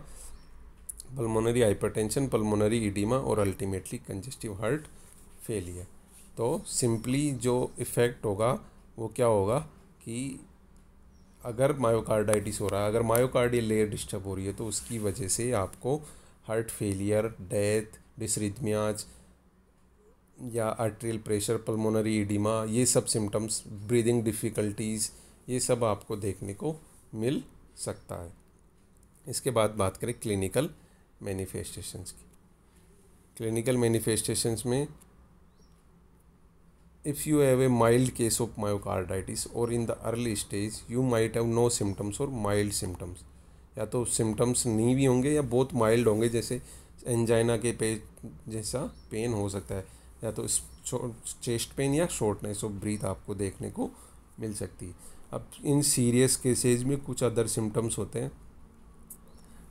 पल्मोनरी हाइपरटेंशन, पल्मोनरी ईडिमा, और अल्टीमेटली कंजेस्टिव हार्ट फेलियर। तो सिंपली जो इफ़ेक्ट होगा वो क्या होगा कि अगर मायोकार्डाइटिस हो रहा है, अगर मायोकार्डियल लेयर डिस्टर्ब हो रही है, तो उसकी वजह से आपको हार्ट फेलियर, डेथ, डिसरिथमियाज या आर्ट्रियल प्रेशर, पल्मोनरी ईडिमा, ये सब सिम्टम्स, ब्रीदिंग डिफ़िकल्टीज़, ये सब आपको देखने को मिल सकता है। इसके बाद बात करें क्लिनिकल मैनिफेस्टेशंस की। क्लिनिकल मैनिफेस्टेशंस में if you have a mild case of myocarditis or in the early stage you might have no symptoms or mild symptoms, या तो सिम्टम्स नहीं भी होंगे या बहुत माइल्ड होंगे, जैसे एंजाइना के जैसा पेन हो सकता है, या तो चेस्ट पेन या शॉर्टनेस ऑफ ब्रीथ आपको देखने को मिल सकती है। अब इन सीरियस केसेज में कुछ अदर सिम्टम्स होते हैं,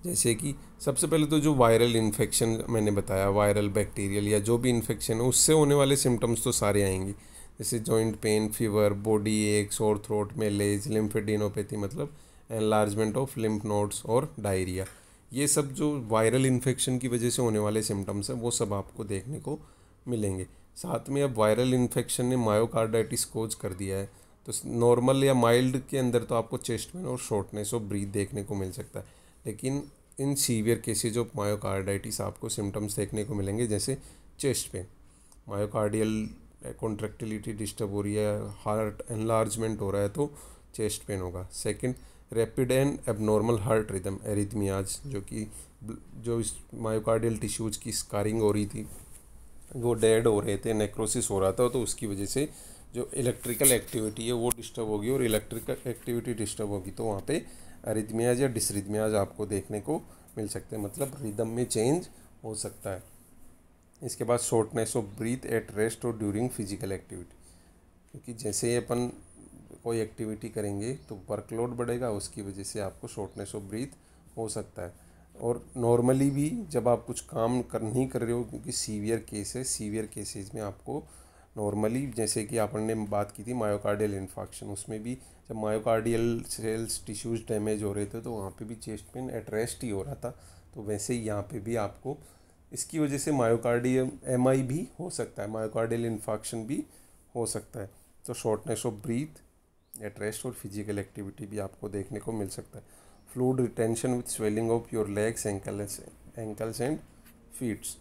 जैसे कि सबसे पहले तो जो वायरल इन्फेक्शन मैंने बताया, वायरल बैक्टीरियल या जो भी इन्फेक्शन है उससे होने वाले सिम्टम्स तो सारे आएंगे, जैसे जॉइंट पेन, फीवर, बॉडी एक, सोर थ्रोट, मेलेज, लिम्फेडिनोपैथी मतलब एनलार्जमेंट ऑफ लिम्फ नोड्स, और डायरिया। ये सब जो वायरल इन्फेक्शन की वजह से होने वाले सिम्टम्स हैं वो सब आपको देखने को मिलेंगे। साथ में अब वायरल इन्फेक्शन ने मायोकार्डाइटिस कोज कर दिया है, तो नॉर्मल या माइल्ड के अंदर तो आपको चेस्ट पेन और शॉर्टनेस ऑफ ब्रीथ देखने को मिल सकता है, लेकिन in severe cases of myocarditis आपको सिम्टम्स देखने को मिलेंगे, जैसे chest pain, myocardial contractility disturb हो रही है, हार्ट एनलार्जमेंट हो रहा है तो चेस्ट पेन होगा। Second, rapid and abnormal heart rhythm, arrhythmias, जो इस मायोकार्डियल टिश्यूज की स्कारिंग हो रही थी, वो डेड हो रहे थे, नेक्रोसिस हो रहा था, तो उसकी वजह से जो इलेक्ट्रिकल एक्टिविटी है वो डिस्टर्ब होगी, और इलेक्ट्रिकल एक्टिविटी डिस्टर्ब होगी तो वहाँ पे अरिथमियाज या डिसरिथमियाज आपको देखने को मिल सकते हैं, मतलब रिदम में चेंज हो सकता है। इसके बाद shortness of breath at rest और ड्यूरिंग फिजिकल एक्टिविटी, क्योंकि जैसे ही अपन कोई एक्टिविटी करेंगे तो वर्कलोड बढ़ेगा, उसकी वजह से आपको शॉर्टनेस ऑफ ब्रीथ हो सकता है। और नॉर्मली भी जब आप कुछ काम नहीं कर रहे हो, क्योंकि सीवियर केस है, सीवियर केसेस में आपको नॉर्मली, जैसे कि आपने बात की थी मायोकार्डियल इन्फाक्शन, उसमें भी जब मायोकार्डियल सेल्स टिश्यूज़ डैमेज हो रहे थे तो वहाँ पे भी चेस्ट पेन एट रेस्ट ही हो रहा था, तो वैसे ही यहाँ पे भी आपको इसकी वजह से मायोकार्डियल एमआई भी हो सकता है, मायोकार्डियल इन्फाक्शन भी हो सकता है। तो shortness of breath at rest और फिजिकल एक्टिविटी भी आपको देखने को मिल सकता है। Fluid retention with swelling of your legs, ankles and feets,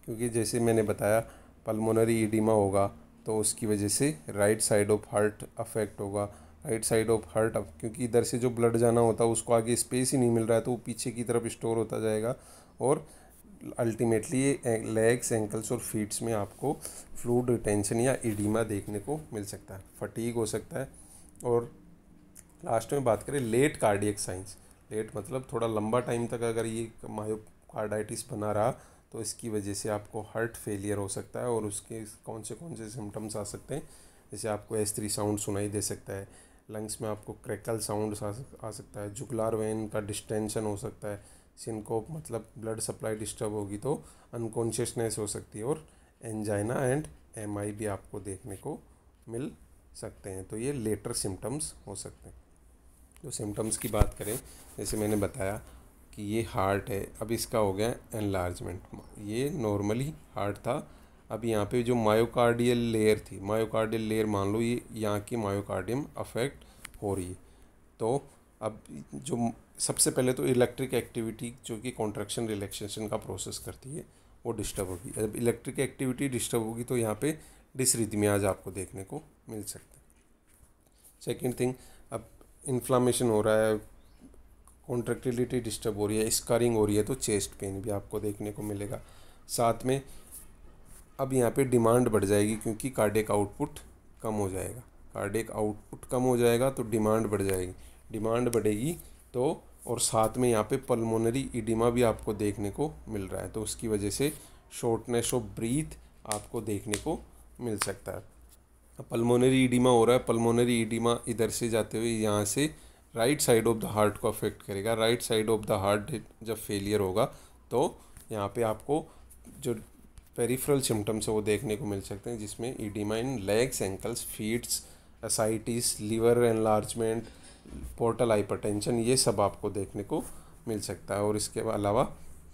क्योंकि जैसे मैंने बताया पल्मोनरी ईडिमा होगा तो उसकी वजह से right side of heart affect होगा, राइट साइड ऑफ हार्ट, क्योंकि इधर से जो ब्लड जाना होता है उसको आगे स्पेस ही नहीं मिल रहा है, तो वो पीछे की तरफ स्टोर होता जाएगा, और अल्टीमेटली लेग्स, एंकल्स और फीट्स में आपको फ्लूइड रिटेंशन या इडीमा देखने को मिल सकता है, फटीग हो सकता है। और लास्ट में बात करें लेट कार्डियक साइंस, लेट मतलब थोड़ा लंबा टाइम तक अगर ये मायोकार्डाइटिस बना रहा तो इसकी वजह से आपको हार्ट फेलियर हो सकता है। और उसके कौन से सिम्टम्स आ सकते हैं, जैसे आपको S3 साउंड सुनाई दे सकता है, लंग्स में आपको क्रैकल साउंड आ सकता है, जुगुलार वेन का डिस्टेंशन हो सकता है, सिनकोप मतलब ब्लड सप्लाई डिस्टर्ब होगी तो अनकॉन्शियसनेस हो सकती है, और एंजाइना एंड MI भी आपको देखने को मिल सकते हैं। तो ये लेटर सिम्टम्स हो सकते हैं। तो सिम्टम्स की बात करें, जैसे मैंने बताया कि ये हार्ट है, अब इसका हो गया एनलार्जमेंट। ये नॉर्मली हार्ट था, अब यहाँ पे जो मायोकार्डियल लेयर थी, मायोकार्डियल लेयर मान लो ये यहाँ की मायोकार्डियम अफेक्ट हो रही है। तो अब जो सबसे पहले तो इलेक्ट्रिक एक्टिविटी जो कि कॉन्ट्रैक्शन रिलैक्सेशन का प्रोसेस करती है वो डिस्टर्ब होगी। जब इलेक्ट्रिक एक्टिविटी डिस्टर्ब होगी तो यहाँ पे डिसरिथमियाज आपको देखने को मिल सकते हैं। सेकेंड थिंग, अब इन्फ्लामेशन हो रहा है, कॉन्ट्रैक्टिलिटी डिस्टर्ब हो रही है, स्कारिंग हो रही है, तो चेस्ट पेन भी आपको देखने को मिलेगा। साथ में अब यहाँ पे डिमांड बढ़ जाएगी क्योंकि कार्डियक आउटपुट कम हो जाएगा, कार्डियक आउटपुट कम हो जाएगा तो डिमांड बढ़ जाएगी, डिमांड बढ़ेगी तो, और साथ में यहाँ पे पल्मोनरी इडिमा भी आपको देखने को मिल रहा है, तो उसकी वजह से शॉर्टनेस ऑफ ब्रीथ आपको देखने को मिल सकता है। पल्मोनरी इडिमा हो रहा है, पल्मोनरी इडिमा इधर से जाते हुए यहाँ से right side of the heart को अफेक्ट करेगा। Right side of the heart जब फेलियर होगा तो यहाँ पे आपको जो पेरिफेरल सिम्टम्स है वो देखने को मिल सकते हैं, जिसमें oedema in legs, ankles, feets, ascites, liver enlargement, portal hypertension, ये सब आपको देखने को मिल सकता है। और इसके अलावा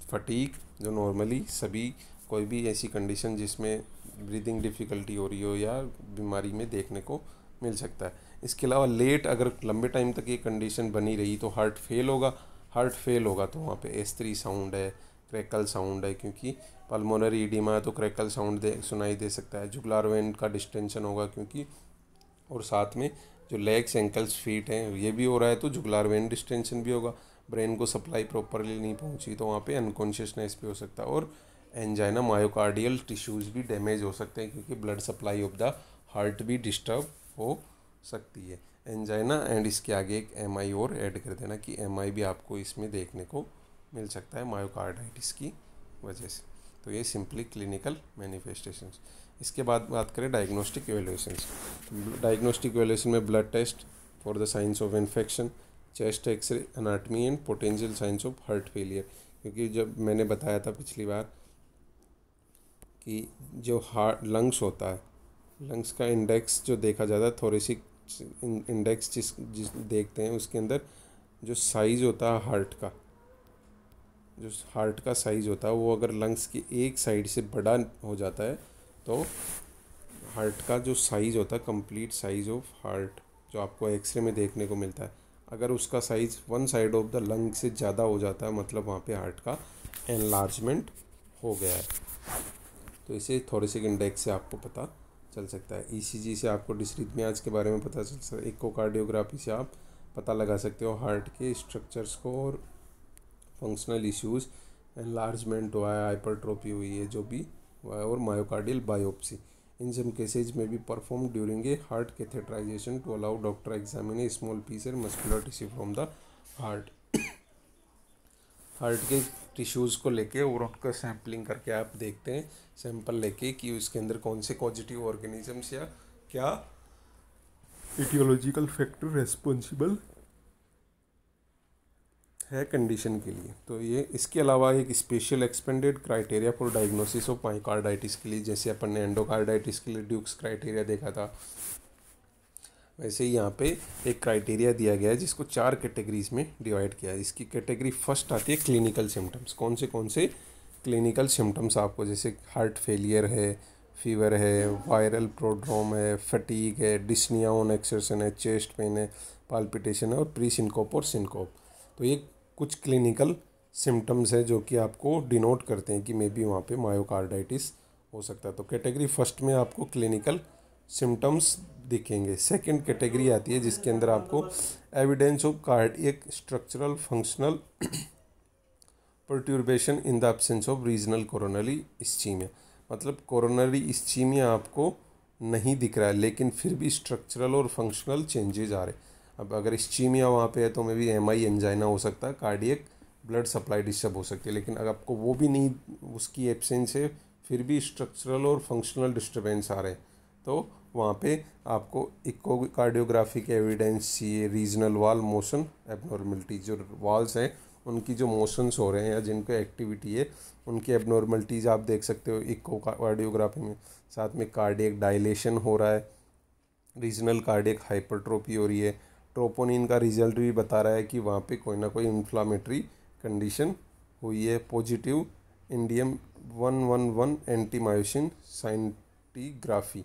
फटीग, जो नॉर्मली सभी कोई भी ऐसी कंडीशन जिसमें ब्रीदिंग डिफ़िकल्टी हो रही हो या बीमारी में देखने को मिल सकता है। इसके अलावा लेट अगर लंबे टाइम तक ये कंडीशन बनी रही तो हार्ट फेल होगा, हार्ट फेल होगा तो वहाँ पे S3 साउंड है, क्रैकल साउंड है, क्योंकि पल्मोनरी इडिमा है तो क्रैकल साउंड सुनाई दे सकता है। जुगुलार वेन का डिस्टेंशन होगा क्योंकि, और साथ में जो लेग्स, एंकल्स, फीट हैं ये भी हो रहा है तो जुगुलार वेन डिस्टेंशन भी होगा। ब्रेन को सप्लाई प्रॉपरली नहीं पहुंची तो वहाँ पे अनकॉन्शियसनेस भी हो सकता है। और एंजाइना, मायोकार्डियल टिश्यूज़ भी डैमेज हो सकते हैं क्योंकि blood supply of the heart भी डिस्टर्ब हो सकती है। एंजाइना एंड इसके आगे एक MI और ऐड कर देना कि MI भी आपको इसमें देखने को मिल सकता है मायोकार्डाइटिस की वजह से। तो ये सिंपली क्लिनिकल मैनिफेस्टेशंस। इसके बाद बात करें डायग्नोस्टिक इवैल्यूएशंस। डायग्नोस्टिक इवैल्यूएशन में blood test for the science of infection, chest x-ray, anatomy and potential science of heart failure. क्योंकि जब मैंने बताया था पिछली बार कि जो हार्ट लंग्स होता है, लंग्स का इंडेक्स जो देखा जाता है, थोरेसिक इंडेक्स जिस देखते हैं उसके अंदर जो साइज़ होता है हार्ट का, जो हार्ट का साइज़ होता है वो अगर लंग्स की एक साइड से बड़ा हो जाता है तो हार्ट का जो साइज़ होता है, कंप्लीट साइज़ ऑफ हार्ट जो आपको एक्सरे में देखने को मिलता है, अगर उसका size one side of the lung से ज़्यादा हो जाता है मतलब वहाँ पे हार्ट का एनलार्जमेंट हो गया है। तो इसे थोरेसिक इंडेक्स से आपको पता चल सकता है। ECG से आपको डिसरिथमियाज के बारे में पता चल सकता है। इकोकार्डियोग्राफी से आप पता लगा सकते हो हार्ट के स्ट्रक्चर्स को और फंक्शनल इश्यूज़, एनलार्जमेंट हुआ है, हाइपरट्रोफी हुई है जो भी हुआ है, और myocardial biopsy in some cases में भी perform during a heart catheterization to allow doctor examine a small piece and muscular tissue from the heart. Heart के टिश्यूज़ को लेके और उनका सैम्पलिंग करके आप देखते हैं, सैंपल लेके कि उसके अंदर कौन से पॉजिटिव ऑर्गेनिजम्स या क्या इटियोलॉजिकल फैक्टर रेस्पॉन्सिबल है कंडीशन के लिए। तो ये इसके अलावा एक special expanded criteria for diagnosis of myocarditis के लिए, जैसे अपन ने एंडोकार्डाइटिस के लिए ड्यूक्स क्राइटेरिया देखा था, वैसे ही यहाँ पे एक क्राइटेरिया दिया गया है जिसको 4 कैटेगरीज में डिवाइड किया है। इसकी कैटेगरी फर्स्ट आती है क्लिनिकल सिम्टम्स। कौन से क्लिनिकल सिम्टम्स आपको, जैसे हार्ट फेलियर है, फीवर है, वायरल प्रोड्रोम है, फटीग है, डिस्निया ऑन एक्सर्शन है, चेस्ट पेन है, पाल्पिटेशन है और प्री सिनकोप और सिनकोप। तो ये कुछ क्लिनिकल सिम्टम्स है जो कि आपको डिनोट करते हैं कि मे बी वहाँ पे मायोकार्डाइटिस हो सकता है। तो कैटेगरी फर्स्ट में आपको क्लिनिकल सिम्टम्स दिखेंगे। सेकंड कैटेगरी आती है जिसके अंदर आपको evidence of cardiac structural functional perturbation in the absence of regional coronary ischaemia, मतलब कोरोनरी इस्चीमिया आपको नहीं दिख रहा है लेकिन फिर भी स्ट्रक्चरल और फंक्शनल चेंजेज आ रहे हैं। अब अगर इस्चीमिया वहाँ पे है तो मे भी एमआई एंजाइना हो सकता है, कार्डियक ब्लड सप्लाई डिस्टर्ब हो सकती है। लेकिन अगर आपको वो भी नहीं, उसकी एब्सेंस है, फिर भी स्ट्रक्चरल और फंक्शनल डिस्टर्बेंस आ रहे हैं, तो वहाँ पे आपको इकोकार्डियोग्राफी के एविडेंस चाहिए। रीजनल वाल मोशन एबनॉर्मलिटी, जो वाल्स हैं उनकी जो मोशंस हो रहे हैं या जिनको एक्टिविटी है उनकी एबनॉर्मलिटीज़ आप देख सकते हो इकोकार्डियोग्राफी में। साथ में कार्डियक डायलेशन हो रहा है, रीजनल कार्डियक हाइपरट्रोफी हो रही है। ट्रोपोनिन का रिजल्ट भी बता रहा है कि वहाँ पे कोई ना कोई इन्फ्लामेटरी कंडीशन हुई है। पॉजिटिव इंडियम 111 एंटीमायोसिन साइंटिग्राफी,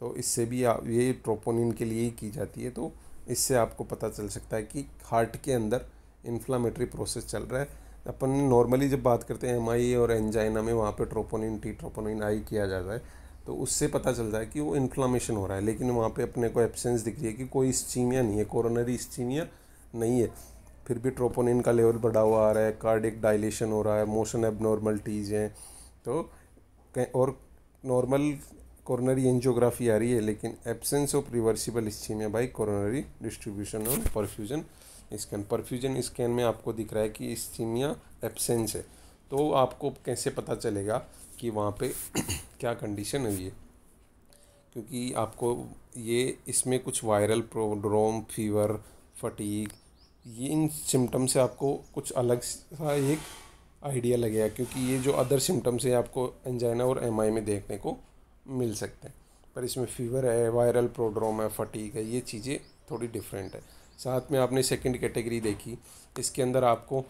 तो इससे भी ये ट्रोपोनिन के लिए ही की जाती है। तो इससे आपको पता चल सकता है कि हार्ट के अंदर इन्फ्लामेटरी प्रोसेस चल रहा है। अपन नॉर्मली जब बात करते हैं एमआई और एंजाइना में, वहाँ पे ट्रोपोनिन टी, ट्रोपोनिन आई किया जाता है, तो उससे पता चलता है कि वो इन्फ्लामेशन हो रहा है। लेकिन वहाँ पे अपने को एब्सेंस दिख रही है कि कोई इस्चीमिया नहीं है, कोरोनरी इस्चीमिया नहीं है, फिर भी ट्रोपोनिन का लेवल बढ़ा हुआ आ रहा है, कार्डियक डायलेशन हो रहा है, मोशन एबनॉर्मलिटीज़ हैं। तो और नॉर्मल कोरोनरी एंजियोग्राफी आ रही है, लेकिन absence of reversible ischaemia by coronary distribution और परफ्यूजन स्कैन। परफ्यूजन स्कैन में आपको दिख रहा है कि इस्चीमिया एब्सेंस है। तो आपको कैसे पता चलेगा कि वहाँ पे क्या कंडीशन हुई है, क्योंकि आपको ये इसमें कुछ वायरल प्रोड्रोम, फीवर, फटीग, ये इन सिम्टम से आपको कुछ अलग सा एक आइडिया लगेगा, क्योंकि ये जो अदर सिम्टम्स है आपको एंजाइना और एमआई में देखने को मिल सकते हैं, पर इसमें फीवर है, वायरल प्रोड्रोम है, फटीग है, ये चीज़ें थोड़ी डिफरेंट है। साथ में आपने सेकंड कैटेगरी देखी, इसके अंदर आपको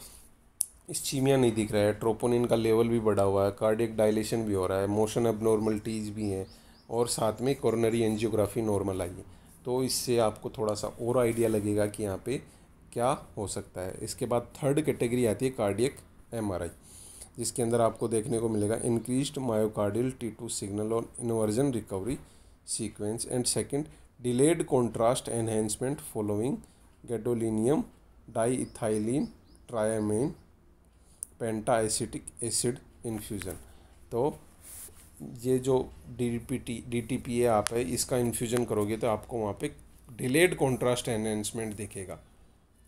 इस्चीमिया नहीं दिख रहा है, ट्रोपोनिन का लेवल भी बढ़ा हुआ है, कार्डियक डायलेशन भी हो रहा है, मोशन एबनॉर्मलिटीज़ भी हैं, और साथ में कोरोनरी एंजियोग्राफी नॉर्मल आई है। तो इससे आपको थोड़ा सा और आइडिया लगेगा कि यहाँ पे क्या हो सकता है। इसके बाद थर्ड कैटेगरी आती है कार्डियक एमआरआई, जिसके अंदर आपको देखने को मिलेगा इंक्रीज्ड मायोकार्डियल T2 सिग्नल और inversion recovery sequence, and second delayed contrast enhancement following gadolinium diethylene triamine penta acetic acid infusion. तो ये जो DTPA आप है, इसका इन्फ्यूज़न करोगे तो आपको वहाँ पे डिलेड कॉन्ट्रास्ट एनहेंसमेंट दिखेगा।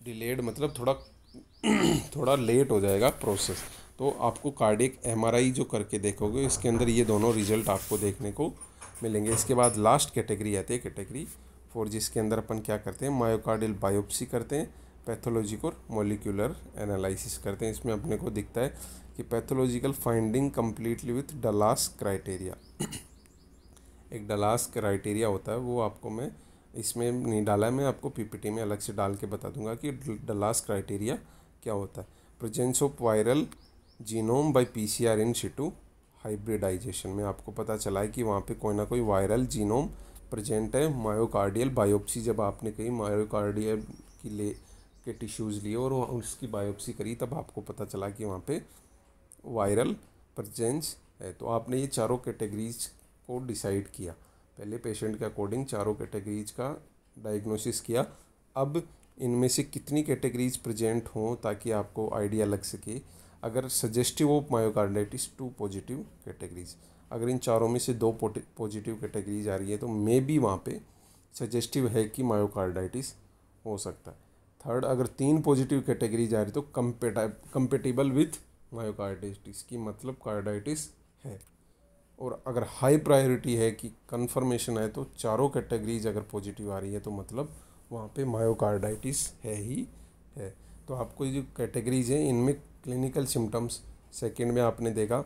डिलेड मतलब थोड़ा लेट हो जाएगा प्रोसेस। तो आपको कार्डियक एमआरआई जो करके देखोगे, इसके अंदर ये दोनों रिजल्ट आपको देखने को मिलेंगे। इसके बाद लास्ट कैटेगरी आती है, कैटेगरी 4, जिसके अंदर अपन क्या करते हैं, मायोकार्डियल बायोप्सी करते हैं, पैथोलॉजिकल मॉलिक्यूलर एनालिसिस करते हैं। इसमें अपने को दिखता है कि pathological finding completely with Dallas criteria. एक डलास क्राइटेरिया होता है, वो आपको मैं इसमें नहीं डाला है, मैं आपको पीपीटी में अलग से डाल के बता दूंगा कि डलास क्राइटेरिया क्या होता है। Presence of viral genome by PCR in situ hybridization में आपको पता चला है कि वहाँ पे कोई ना कोई वायरल जीनोम प्रेजेंट है। मायोकार्डियल बायोप्सी, जब आपने कही मायोकार्डियल के टिश्यूज़ लिए और उसकी बायोप्सी करी, तब आपको पता चला कि वहाँ पे वायरल प्रेजेंस है। तो आपने ये चारों कैटेगरीज को डिसाइड किया, पहले पेशेंट के अकॉर्डिंग चारों कैटेगरीज का डायग्नोसिस किया। अब इनमें से कितनी कैटेगरीज प्रेजेंट हों ताकि आपको आइडिया लग सके। अगर suggestive of myocarditis 2 positive categories, अगर इन चारों में से 2 पॉजिटिव कैटेगरीज आ रही है तो मे बी वहाँ पे सजेस्टिव है कि मायोकार्डाइटिस हो सकता है। थर्ड, अगर 3 पॉजिटिव कैटेगरीज आ रही तो कंपेटिबल विथ मायोकार्डाइटिस की मतलब कार्डाइटिस है। और अगर हाई प्रायोरिटी है कि कंफर्मेशन है, तो चारों कैटेगरीज अगर पॉजिटिव आ रही है तो मतलब वहाँ पे मायोकार्डाइटिस है ही है। तो आपको ये जो कैटेगरीज हैं इनमें क्लिनिकल सिम्टम्स, सेकंड में आपने देखा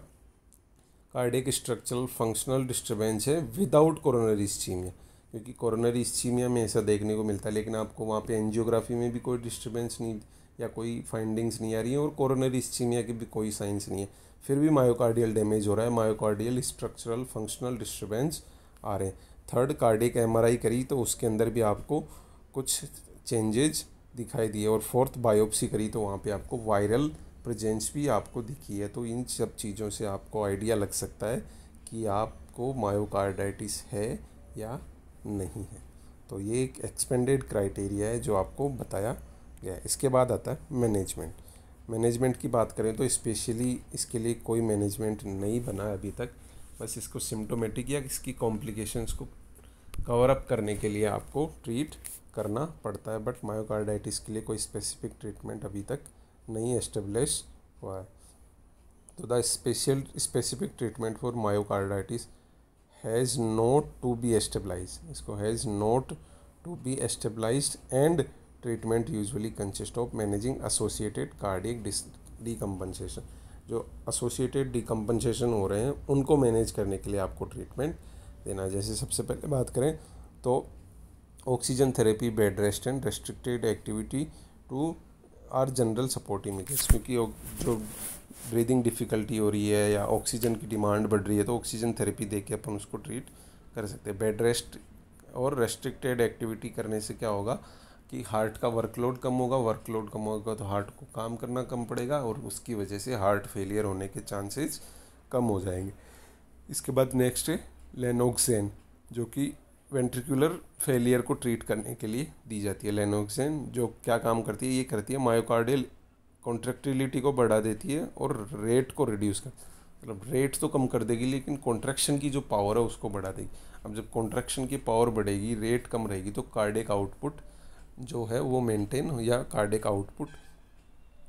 कार्डियक स्ट्रक्चरल फंक्शनल डिस्टर्बेंस है विदाउट कोरोनरी इस्चीमिया, क्योंकि कोरोनरी इस्चीमिया में ऐसा देखने को मिलता है, लेकिन आपको वहाँ पे एंजियोग्राफी में भी कोई डिस्टर्बेंस नहीं या कोई फाइंडिंग्स नहीं आ रही है, और कोरोनरी इस्चीमिया की भी कोई साइंस नहीं है, फिर भी मायोकार्डियल डैमेज हो रहा है, मायोकार्डियल स्ट्रक्चरल फंक्शनल डिस्टर्बेंस आ रहे हैं। थर्ड, कार्डियक एमआरआई करी तो उसके अंदर भी आपको कुछ चेंजेज दिखाई दिए, और फोर्थ बायोप्सी करी तो वहाँ पे आपको वायरल प्रेजेंस भी आपको दिखी है। तो इन सब चीज़ों से आपको आइडिया लग सकता है कि आपको मायोकार्डाइटिस है या नहीं है। तो ये एक एक्सपेंडेड क्राइटेरिया है जो आपको बताया गया है। इसके बाद आता है मैनेजमेंट। मैनेजमेंट की बात करें तो स्पेशली इसके लिए कोई मैनेजमेंट नहीं बना है अभी तक, बस इसको सिम्टोमेटिक या इसकी कॉम्प्लिकेशंस को कवर अप करने के लिए आपको ट्रीट करना पड़ता है, बट मायोकार्डाइटिस के लिए कोई स्पेसिफिक ट्रीटमेंट अभी तक नहीं एस्टेब्लिश हुआ है। तो the specific treatment for myocarditis has not to be established, इसको has not to be established and treatment usually consist of managing associated cardiac decompensation. जो एसोसिएटेड डिकम्पनसेशन हो रहे हैं उनको मैनेज करने के लिए आपको ट्रीटमेंट देना है। जैसे सबसे पहले बात करें तो oxygen therapy, bed rest and restricted activity to are general supporting measures, क्योंकि जो ब्रीदिंग डिफ़िकल्टी हो रही है या ऑक्सीजन की डिमांड बढ़ रही है तो ऑक्सीजन थेरेपी दे के अपन उसको ट्रीट कर सकते हैं। बेड रेस्ट और रेस्ट्रिक्टेड एक्टिविटी करने से क्या होगा कि हार्ट का वर्कलोड कम होगा, वर्कलोड कम होगा तो हार्ट को काम करना कम पड़ेगा और उसकी वजह से हार्ट फेलियर होने के चांसेस कम हो जाएंगे। इसके बाद नेक्स्ट है लेनोक्सेन, जो कि वेंट्रिकुलर फेलियर को ट्रीट करने के लिए दी जाती है। लेनोक्सेन जो क्या काम करती है, ये करती है मायोकार्डियल कॉन्ट्रैक्टिलिटी को बढ़ा देती है और रेट को रिड्यूस कर, मतलब रेट तो कम कर देगी लेकिन कॉन्ट्रैक्शन की जो पावर है उसको बढ़ा देगी। अब जब कॉन्ट्रैक्शन की पावर बढ़ेगी, रेट कम रहेगी, तो कार्डियक आउटपुट जो है वो मेंटेन या कार्डियक आउटपुट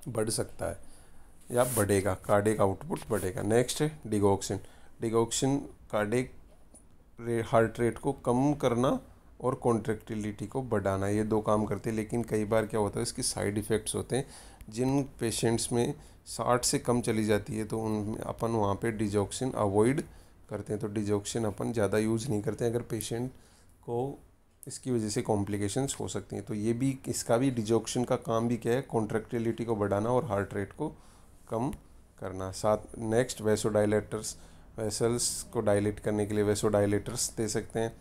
बढ़ सकता है या बढ़ेगा, कार्डियक आउटपुट बढ़ेगा। नेक्स्ट है digoxin. Digoxin cardiac heart rate को कम करना और कॉन्ट्रैक्टिलिटी को बढ़ाना, ये दो काम करते हैं। लेकिन कई बार क्या होता है, इसके साइड इफ़ेक्ट्स होते हैं। जिन पेशेंट्स में 60 से कम चली जाती है तो उन अपन वहाँ पे डिजोक्सिन अवॉइड करते हैं, तो डिजोक्सिन अपन ज़्यादा यूज़ नहीं करते अगर पेशेंट को इसकी वजह से कॉम्प्लिकेशंस हो सकती हैं। तो ये भी, इसका भी डिजोक्सिन का काम भी क्या है, कॉन्ट्रैक्टिलिटी को बढ़ाना और हार्ट रेट को कम करना। साथ नेक्स्ट वेसोडाइलेटर्स, वेसल्स को डायलेट करने के लिए वेसोडाइलेटर्स दे सकते हैं।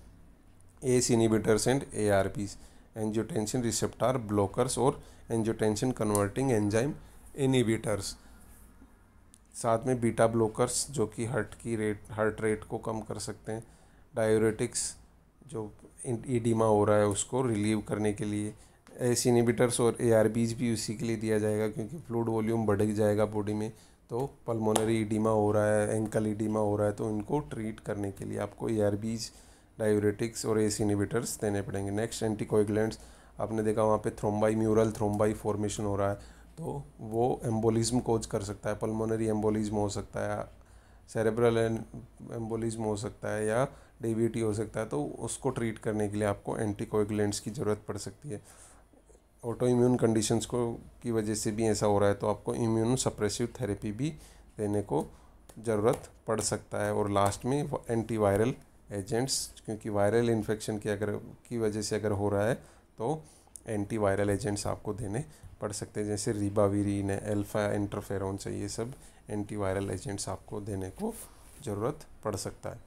ACE inhibitors and ARBs, angiotensin receptor blockers और एंजियोटेंसिन कन्वर्टिंग एंजाइम इनिबिटर्स। साथ में बीटा ब्लॉकर्स जो कि हार्ट रेट को कम कर सकते हैं। डायूरेटिक्स जो ईडिमा हो रहा है उसको रिलीव करने के लिए। एस इनिबिटर्स और ARBs भी उसी के लिए दिया जाएगा क्योंकि फ्लूइड वॉल्यूम बढ़ जाएगा बॉडी में, तो पल्मोनरी ईडिमा हो रहा है, एंकल ईडिमा हो रहा है, तो इनको ट्रीट करने के लिए आपको ARBs, डायूरेटिक्स और एस इनिबिटर्स देने पड़ेंगे। नेक्स्ट एंटीकोएगुलेंट्स, आपने देखा वहाँ पे थ्रोम्बाई, म्यूरल थ्रोम्बाई फॉर्मेशन हो रहा है तो वो एम्बोलिज्म कोज कर सकता है, पल्मोनरी एम्बोलिज्म हो सकता है, सेरेब्रल एम्बोलिज्म हो सकता है या DVT हो सकता है, तो उसको ट्रीट करने के लिए आपको एंटीकोएगुलेंट्स की ज़रूरत पड़ सकती है। ऑटो इम्यून कंडीशंस को की वजह से भी ऐसा हो रहा है तो आपको इम्यून सप्रेसिव थेरेपी भी देने को ज़रूरत पड़ सकता है। और लास्ट में एंटीवायरल एजेंट्स, क्योंकि वायरल इन्फेक्शन की वजह से अगर हो रहा है तो एंटीवायरल एजेंट्स आपको देने पड़ सकते हैं, जैसे रिबाविरिन है, अल्फा इंटरफेरोन है, ये सब एंटीवायरल एजेंट्स आपको देने को ज़रूरत पड़ सकता है।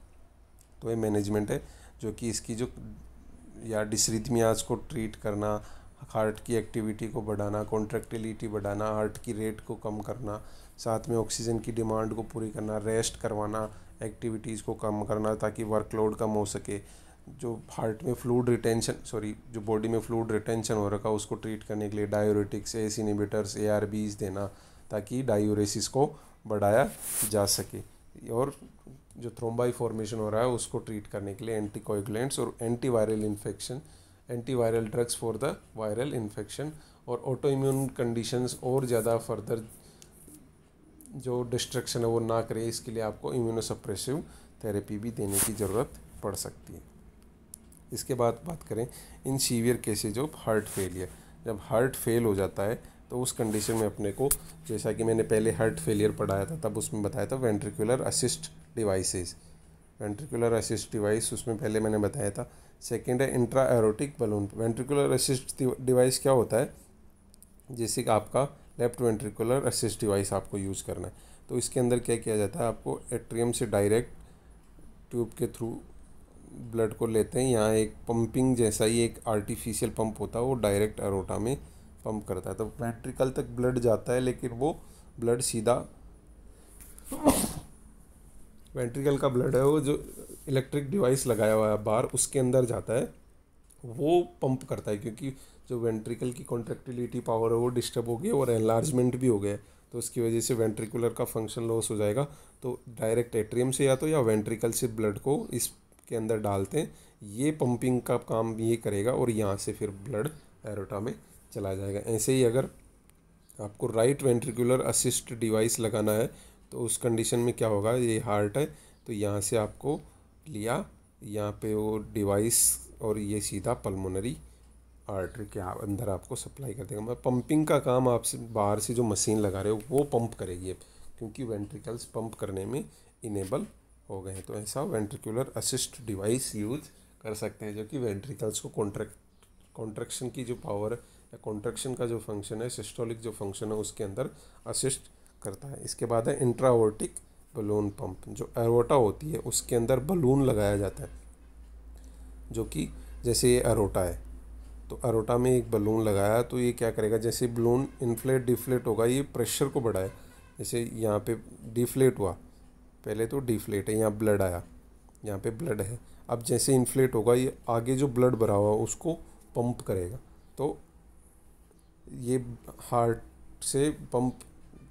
तो ये मैनेजमेंट है जो कि इसकी जो या डिसरिथमियाज को ट्रीट करना, हार्ट की एक्टिविटी को बढ़ाना, कॉन्ट्रैक्टिलिटी बढ़ाना, हार्ट की रेट को कम करना, साथ में ऑक्सीजन की डिमांड को पूरी करना, रेस्ट करवाना, एक्टिविटीज़ को कम करना ताकि वर्कलोड कम हो सके। जो हार्ट में फ्लूइड रिटेंशन जो बॉडी में फ्लूइड रिटेंशन हो रखा है उसको ट्रीट करने के लिए डायूरेटिक्स, एस इनिबिटर्स, ARBs देना ताकि डायूरेसिस को बढ़ाया जा सके। और जो थ्रोम्बाई फॉर्मेशन हो रहा है उसको ट्रीट करने के लिए एंटीकोएगुलेंट्स और antiviral drugs for the viral infection. और ऑटो इम्यून कंडीशंस और ज़्यादा फर्दर जो डिस्ट्रक्शन है वो ना करे, इसके लिए आपको इम्यूनोसप्रेसिव थेरेपी भी देने की ज़रूरत पड़ सकती है। इसके बाद बात करें in severe cases of heart failure. जब हार्ट फेल हो जाता है तो उस कंडीशन में अपने को, जैसा कि मैंने पहले हार्ट फेलियर पढ़ाया था तब उसमें बताया था ventricular assist devices, ventricular assist device उसमें पहले मैंने बताया था। सेकेंड है intra aortic balloon. Ventricular assist device क्या होता है, जैसे कि आपका लेफ्ट वेंट्रिकुलर असिस्ट डिवाइस आपको यूज़ करना है तो इसके अंदर क्या किया जाता है, आपको एट्रियम से डायरेक्ट ट्यूब के थ्रू ब्लड को लेते हैं। यहाँ एक पंपिंग जैसा ही एक आर्टिफिशियल पंप होता है, वो डायरेक्ट एरोटा में पंप करता है, तो वेंट्रिकल तक ब्लड जाता है लेकिन वो ब्लड सीधा वेंट्रिकल का ब्लड है वो जो इलेक्ट्रिक डिवाइस लगाया हुआ है बाहर उसके अंदर जाता है, वो पंप करता है क्योंकि जो वेंट्रिकल की कॉन्ट्रैक्टिलिटी पावर है वो डिस्टर्ब हो गई और एनलार्जमेंट भी हो गया, तो उसकी वजह से वेंट्रिकुलर का फंक्शन लॉस हो जाएगा। तो डायरेक्ट एट्रियम से या तो या वेंट्रिकल से ब्लड को इसके अंदर डालते हैं, ये पंपिंग का काम ये करेगा और यहाँ से फिर ब्लड एरोटा में चला जाएगा। ऐसे ही अगर आपको राइट वेंट्रिकुलर असिस्ट डिवाइस लगाना है तो उस कंडीशन में क्या होगा, ये हार्ट है तो यहाँ से आपको लिया, यहाँ पे वो डिवाइस और ये सीधा पल्मोनरी आर्टरी के अंदर आपको सप्लाई कर देगा। मतलब पंपिंग का काम आपसे बाहर से जो मशीन लगा रहे हो वो पंप करेगी अब, क्योंकि वेंट्रिकल्स पंप करने में इनेबल हो गए हैं। तो ऐसा वेंट्रिकुलर असिस्ट डिवाइस यूज कर सकते हैं जो कि वेंट्रिकल्स को कॉन्ट्रैक्शन की जो पावर है या कॉन्ट्रैक्शन का जो फंक्शन है, सिस्टोलिक जो फंक्शन है उसके अंदर असिस्ट करता है। इसके बाद है इंट्राओर्टिक बलून पंप। जो एरोटा होती है उसके अंदर बलून लगाया जाता है, जो कि जैसे ये एरोटा है तो एरोटा में एक बलून लगाया तो ये क्या करेगा, जैसे बलून इन्फ्लेट डिफ्लेट होगा ये प्रेशर को बढ़ाए। जैसे यहाँ पे डिफ्लेट हुआ, पहले तो डिफ्लेट है, यहाँ ब्लड आया, यहाँ पे ब्लड है, अब जैसे इन्फ्लेट होगा ये आगे जो ब्लड भरा हुआ उसको पंप करेगा। तो ये हार्ट से पंप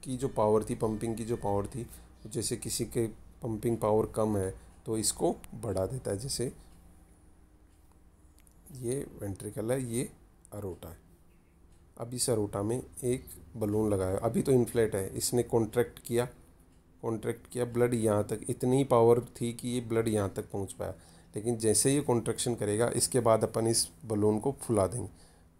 की जो पावर थी, पंपिंग की जो पावर थी, जैसे किसी के पंपिंग पावर कम है तो इसको बढ़ा देता है। जैसे ये वेंट्रिकल है, ये अरोटा है। अब इस अरोटा में एक बलून लगाया, अभी तो इन्फ्लेट है, इसने कॉन्ट्रैक्ट किया ब्लड यहाँ तक, इतनी पावर थी कि ये ब्लड यहाँ तक पहुँच पाया। लेकिन जैसे ये कॉन्ट्रैक्शन करेगा इसके बाद अपन इस बलून को फुला देंगे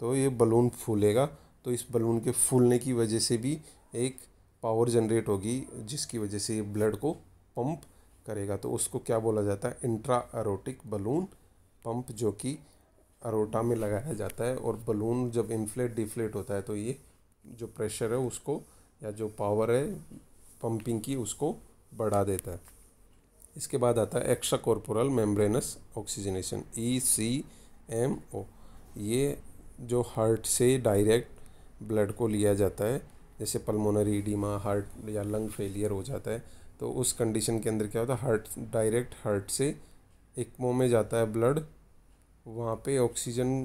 तो ये बलून फूलेगा। तो इस बलून के फूलने की वजह से भी एक पावर जनरेट होगी जिसकी वजह से ये ब्लड को पंप करेगा। तो उसको क्या बोला जाता है, इंट्रा एरोटिक बलून पंप, जो कि अरोटा में लगाया जाता है। और बलून जब इन्फ्लेट डिफ्लेट होता है तो ये जो प्रेशर है उसको या जो पावर है पंपिंग की उसको बढ़ा देता है। इसके बाद आता है extra corporal membranes oxygenation, ECMO। ये जो हार्ट से डायरेक्ट ब्लड को लिया जाता है, जैसे पल्मोनरी इडीमा, हार्ट या लंग फेलियर हो जाता है तो उस कंडीशन के अंदर क्या होता है, डायरेक्ट हार्ट से ECMO में जाता है ब्लड, वहाँ पे ऑक्सीजन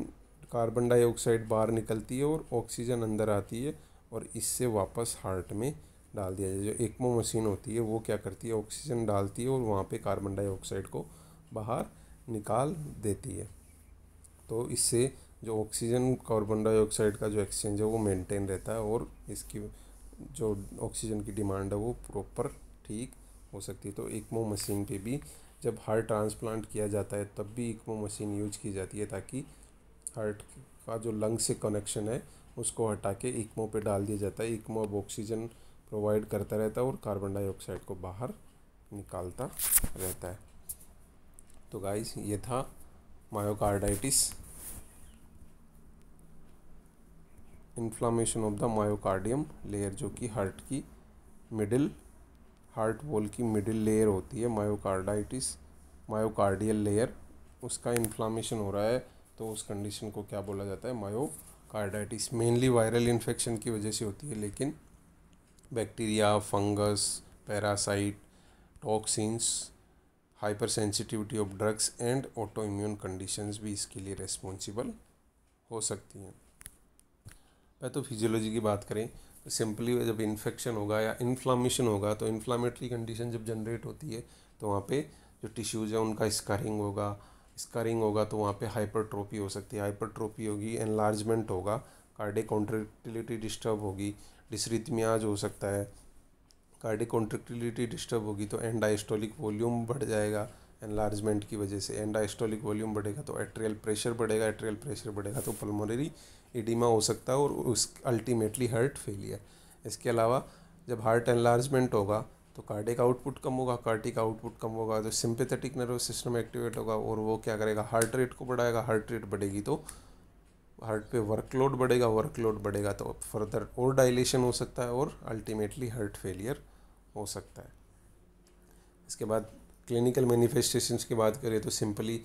कार्बन डाइऑक्साइड बाहर निकलती है और ऑक्सीजन अंदर आती है और इससे वापस हार्ट में डाल दिया जाए। जो ECMO मशीन होती है वो क्या करती है, ऑक्सीजन डालती है और वहाँ पे कार्बन डाइऑक्साइड को बाहर निकाल देती है। तो इससे जो ऑक्सीजन कार्बन डाइऑक्साइड का जो एक्सचेंज है वो मेंटेन रहता है और इसकी जो ऑक्सीजन की डिमांड है वो प्रॉपर ठीक हो सकती है। तो ECMO मशीन पे भी जब हार्ट ट्रांसप्लांट किया जाता है तब भी ECMO मशीन यूज की जाती है, ताकि हार्ट का जो लंग से कनेक्शन है उसको हटा के ECMO पे डाल दिया जाता है। ECMO अब ऑक्सीजन प्रोवाइड करता रहता है और कार्बन डाइऑक्साइड को बाहर निकालता रहता है। तो गाइस ये था myocarditis, inflammation of the myocardium layer, जो कि हार्ट की मिडिल, हार्ट वॉल की मिडिल लेयर होती है मायोकार्डाइटिस, मायोकार्डियल लेयर, उसका इन्फ्लामेशन हो रहा है तो उस कंडीशन को क्या बोला जाता है, मायोकार्डाइटिस। मेनली वायरल इन्फेक्शन की वजह से होती है, लेकिन bacteria, fungus, parasite, toxins, hyper sensitivity of drugs and auto immune conditions भी इसके लिए रेस्पॉन्सिबल हो सकती हैं। पैथोफिजियोलॉजी की बात करें तो सिंपली जब इन्फेक्शन होगा या इन्फ्लामेशन होगा तो इन्फ्लामेटरी कंडीशन जब जनरेट होती है तो वहाँ पे जो टिश्यूज़ है उनका स्कारिंग होगा तो वहाँ पे हाइपरट्रोपी हो सकती है, हाइपरट्रोपी होगी, एनलार्जमेंट होगा, कार्डियक कॉन्ट्रैक्टिलिटी डिस्टर्ब होगी, डिसरिथमियाज हो सकता है। कार्डियक कॉन्ट्रैक्टिलिटी डिस्टर्ब होगी तो एंड डायस्टोलिक वॉल्यूम बढ़ जाएगा, एनलार्जमेंट की वजह से एंड डायस्टोलिक वॉल्यूम बढ़ेगा तो एट्रियल प्रेशर बढ़ेगा, एट्रियल प्रेशर बढ़ेगा तो पल्मोनरी एडिमा हो सकता है और उस अल्टीमेटली हार्ट फेलियर। इसके अलावा जब हार्ट एनलार्जमेंट होगा तो कार्डियक आउटपुट कम होगा, कार्डियक आउटपुट कम होगा तो सिंपैथेटिक नर्वस सिस्टम एक्टिवेट होगा और वो क्या करेगा, हार्ट रेट को बढ़ाएगा, हार्ट रेट बढ़ेगी तो हार्ट पे वर्कलोड बढ़ेगा तो फर्दर और डायलेशन हो सकता है और अल्टीमेटली हार्ट फेलियर हो सकता है। इसके बाद क्लिनिकल मैनिफेस्टेशंस की बात करें तो सिंपली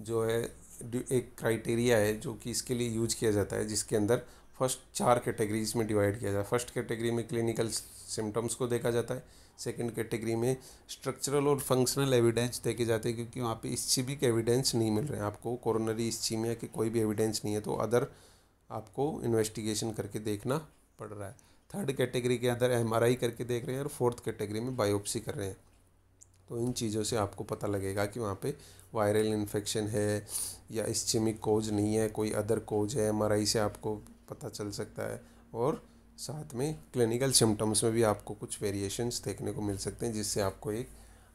जो है एक क्राइटेरिया है जो कि इसके लिए यूज किया जाता है, जिसके अंदर फर्स्ट 4 कैटेगरीज में डिवाइड किया जाता है। फर्स्ट कैटेगरी में क्लिनिकल सिम्टम्स को देखा जाता है, सेकंड कैटेगरी में स्ट्रक्चरल और फंक्शनल एविडेंस देखे जाते हैं, क्योंकि वहाँ पे इस्चीमिक एविडेंस नहीं मिल रहे हैं आपको, कोरोनरी इस्चीमिया के कोई भी एविडेंस नहीं है तो अदर आपको इन्वेस्टिगेशन करके देखना पड़ रहा है। थर्ड कैटेगरी के अंदर एमआरआई करके देख रहे हैं और फोर्थ कैटेगरी में बायोप्सी कर रहे हैं। तो इन चीज़ों से आपको पता लगेगा कि वहाँ पे वायरल इन्फेक्शन है या इस्चेमिक कोज नहीं है, कोई अदर कोज है। एमआरआई से आपको पता चल सकता है और साथ में क्लिनिकल सिम्टम्स में भी आपको कुछ वेरिएशंस देखने को मिल सकते हैं, जिससे आपको एक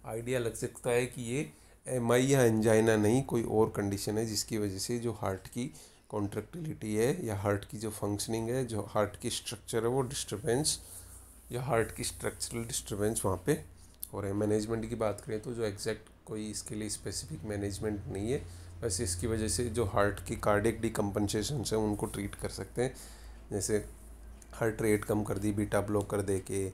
आइडिया लग सकता है कि ये एमआई या एंजाइना नहीं, कोई और कंडीशन है जिसकी वजह से जो हार्ट की कॉन्ट्रैक्टिलिटी है या हार्ट की जो फंक्शनिंग है, जो हार्ट की स्ट्रक्चर है वो डिस्टर्बेंस या हार्ट की स्ट्रक्चरल डिस्टर्बेंस वहाँ पे हो रहे हैं। मैनेजमेंट की बात करें तो जो एग्जैक्ट कोई इसके लिए स्पेसिफिक मैनेजमेंट नहीं है, बस इसकी वजह से जो हार्ट की कार्डियक डिकम्पनसेशंस है उनको ट्रीट कर सकते हैं। जैसे हार्ट रेट कम कर दी बीटा ब्लॉकर दे के,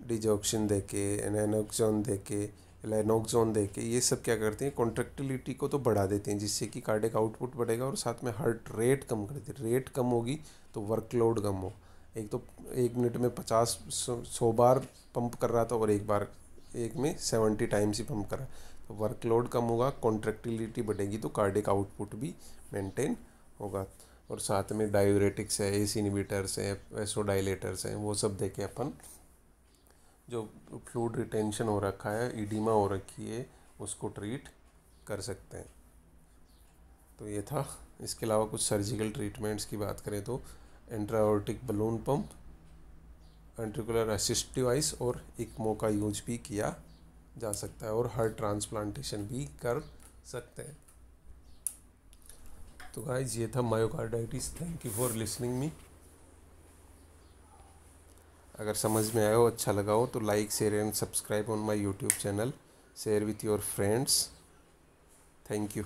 डिजॉक्सिन दे के, एनानोक्सोन दे के, लेनोक्सोन दे के, ये सब क्या करते हैं, कॉन्ट्रैक्टिलिटी को तो बढ़ा देते हैं जिससे कि कार्डियक आउटपुट बढ़ेगा और साथ में हार्ट रेट कम कर देते हैं। रेट कम होगी तो वर्कलोड कम हो। एक तो 1 मिनट में 50-100 बार पंप कर रहा था और एक में 70 टाइम्स ही पंप कर रहा है, तो वर्कलोड कम होगा, कॉन्ट्रैक्टिलिटी बढ़ेगी तो कार्डियक आउटपुट भी मेंटेन होगा। और साथ में डायूरेटिक्स है, एस इनहिबिटर्स हैं, वेसोडाइलेटर्स हैं, वो सब देके अपन जो फ्लूइड रिटेंशन हो रखा है, इडीमा हो रखी है, उसको ट्रीट कर सकते हैं। तो ये था। इसके अलावा कुछ सर्जिकल ट्रीटमेंट्स की बात करें तो intra aortic balloon pump, ventricular assist device और इक्मो का यूज भी किया जा सकता है और हार्ट ट्रांसप्लांटेशन भी कर सकते हैं। तो गाइस ये था myocarditis. Thank you for listening me. अगर समझ में आया हो, अच्छा लगा हो तो like, share and subscribe on my YouTube channel. Share with your friends. Thank you.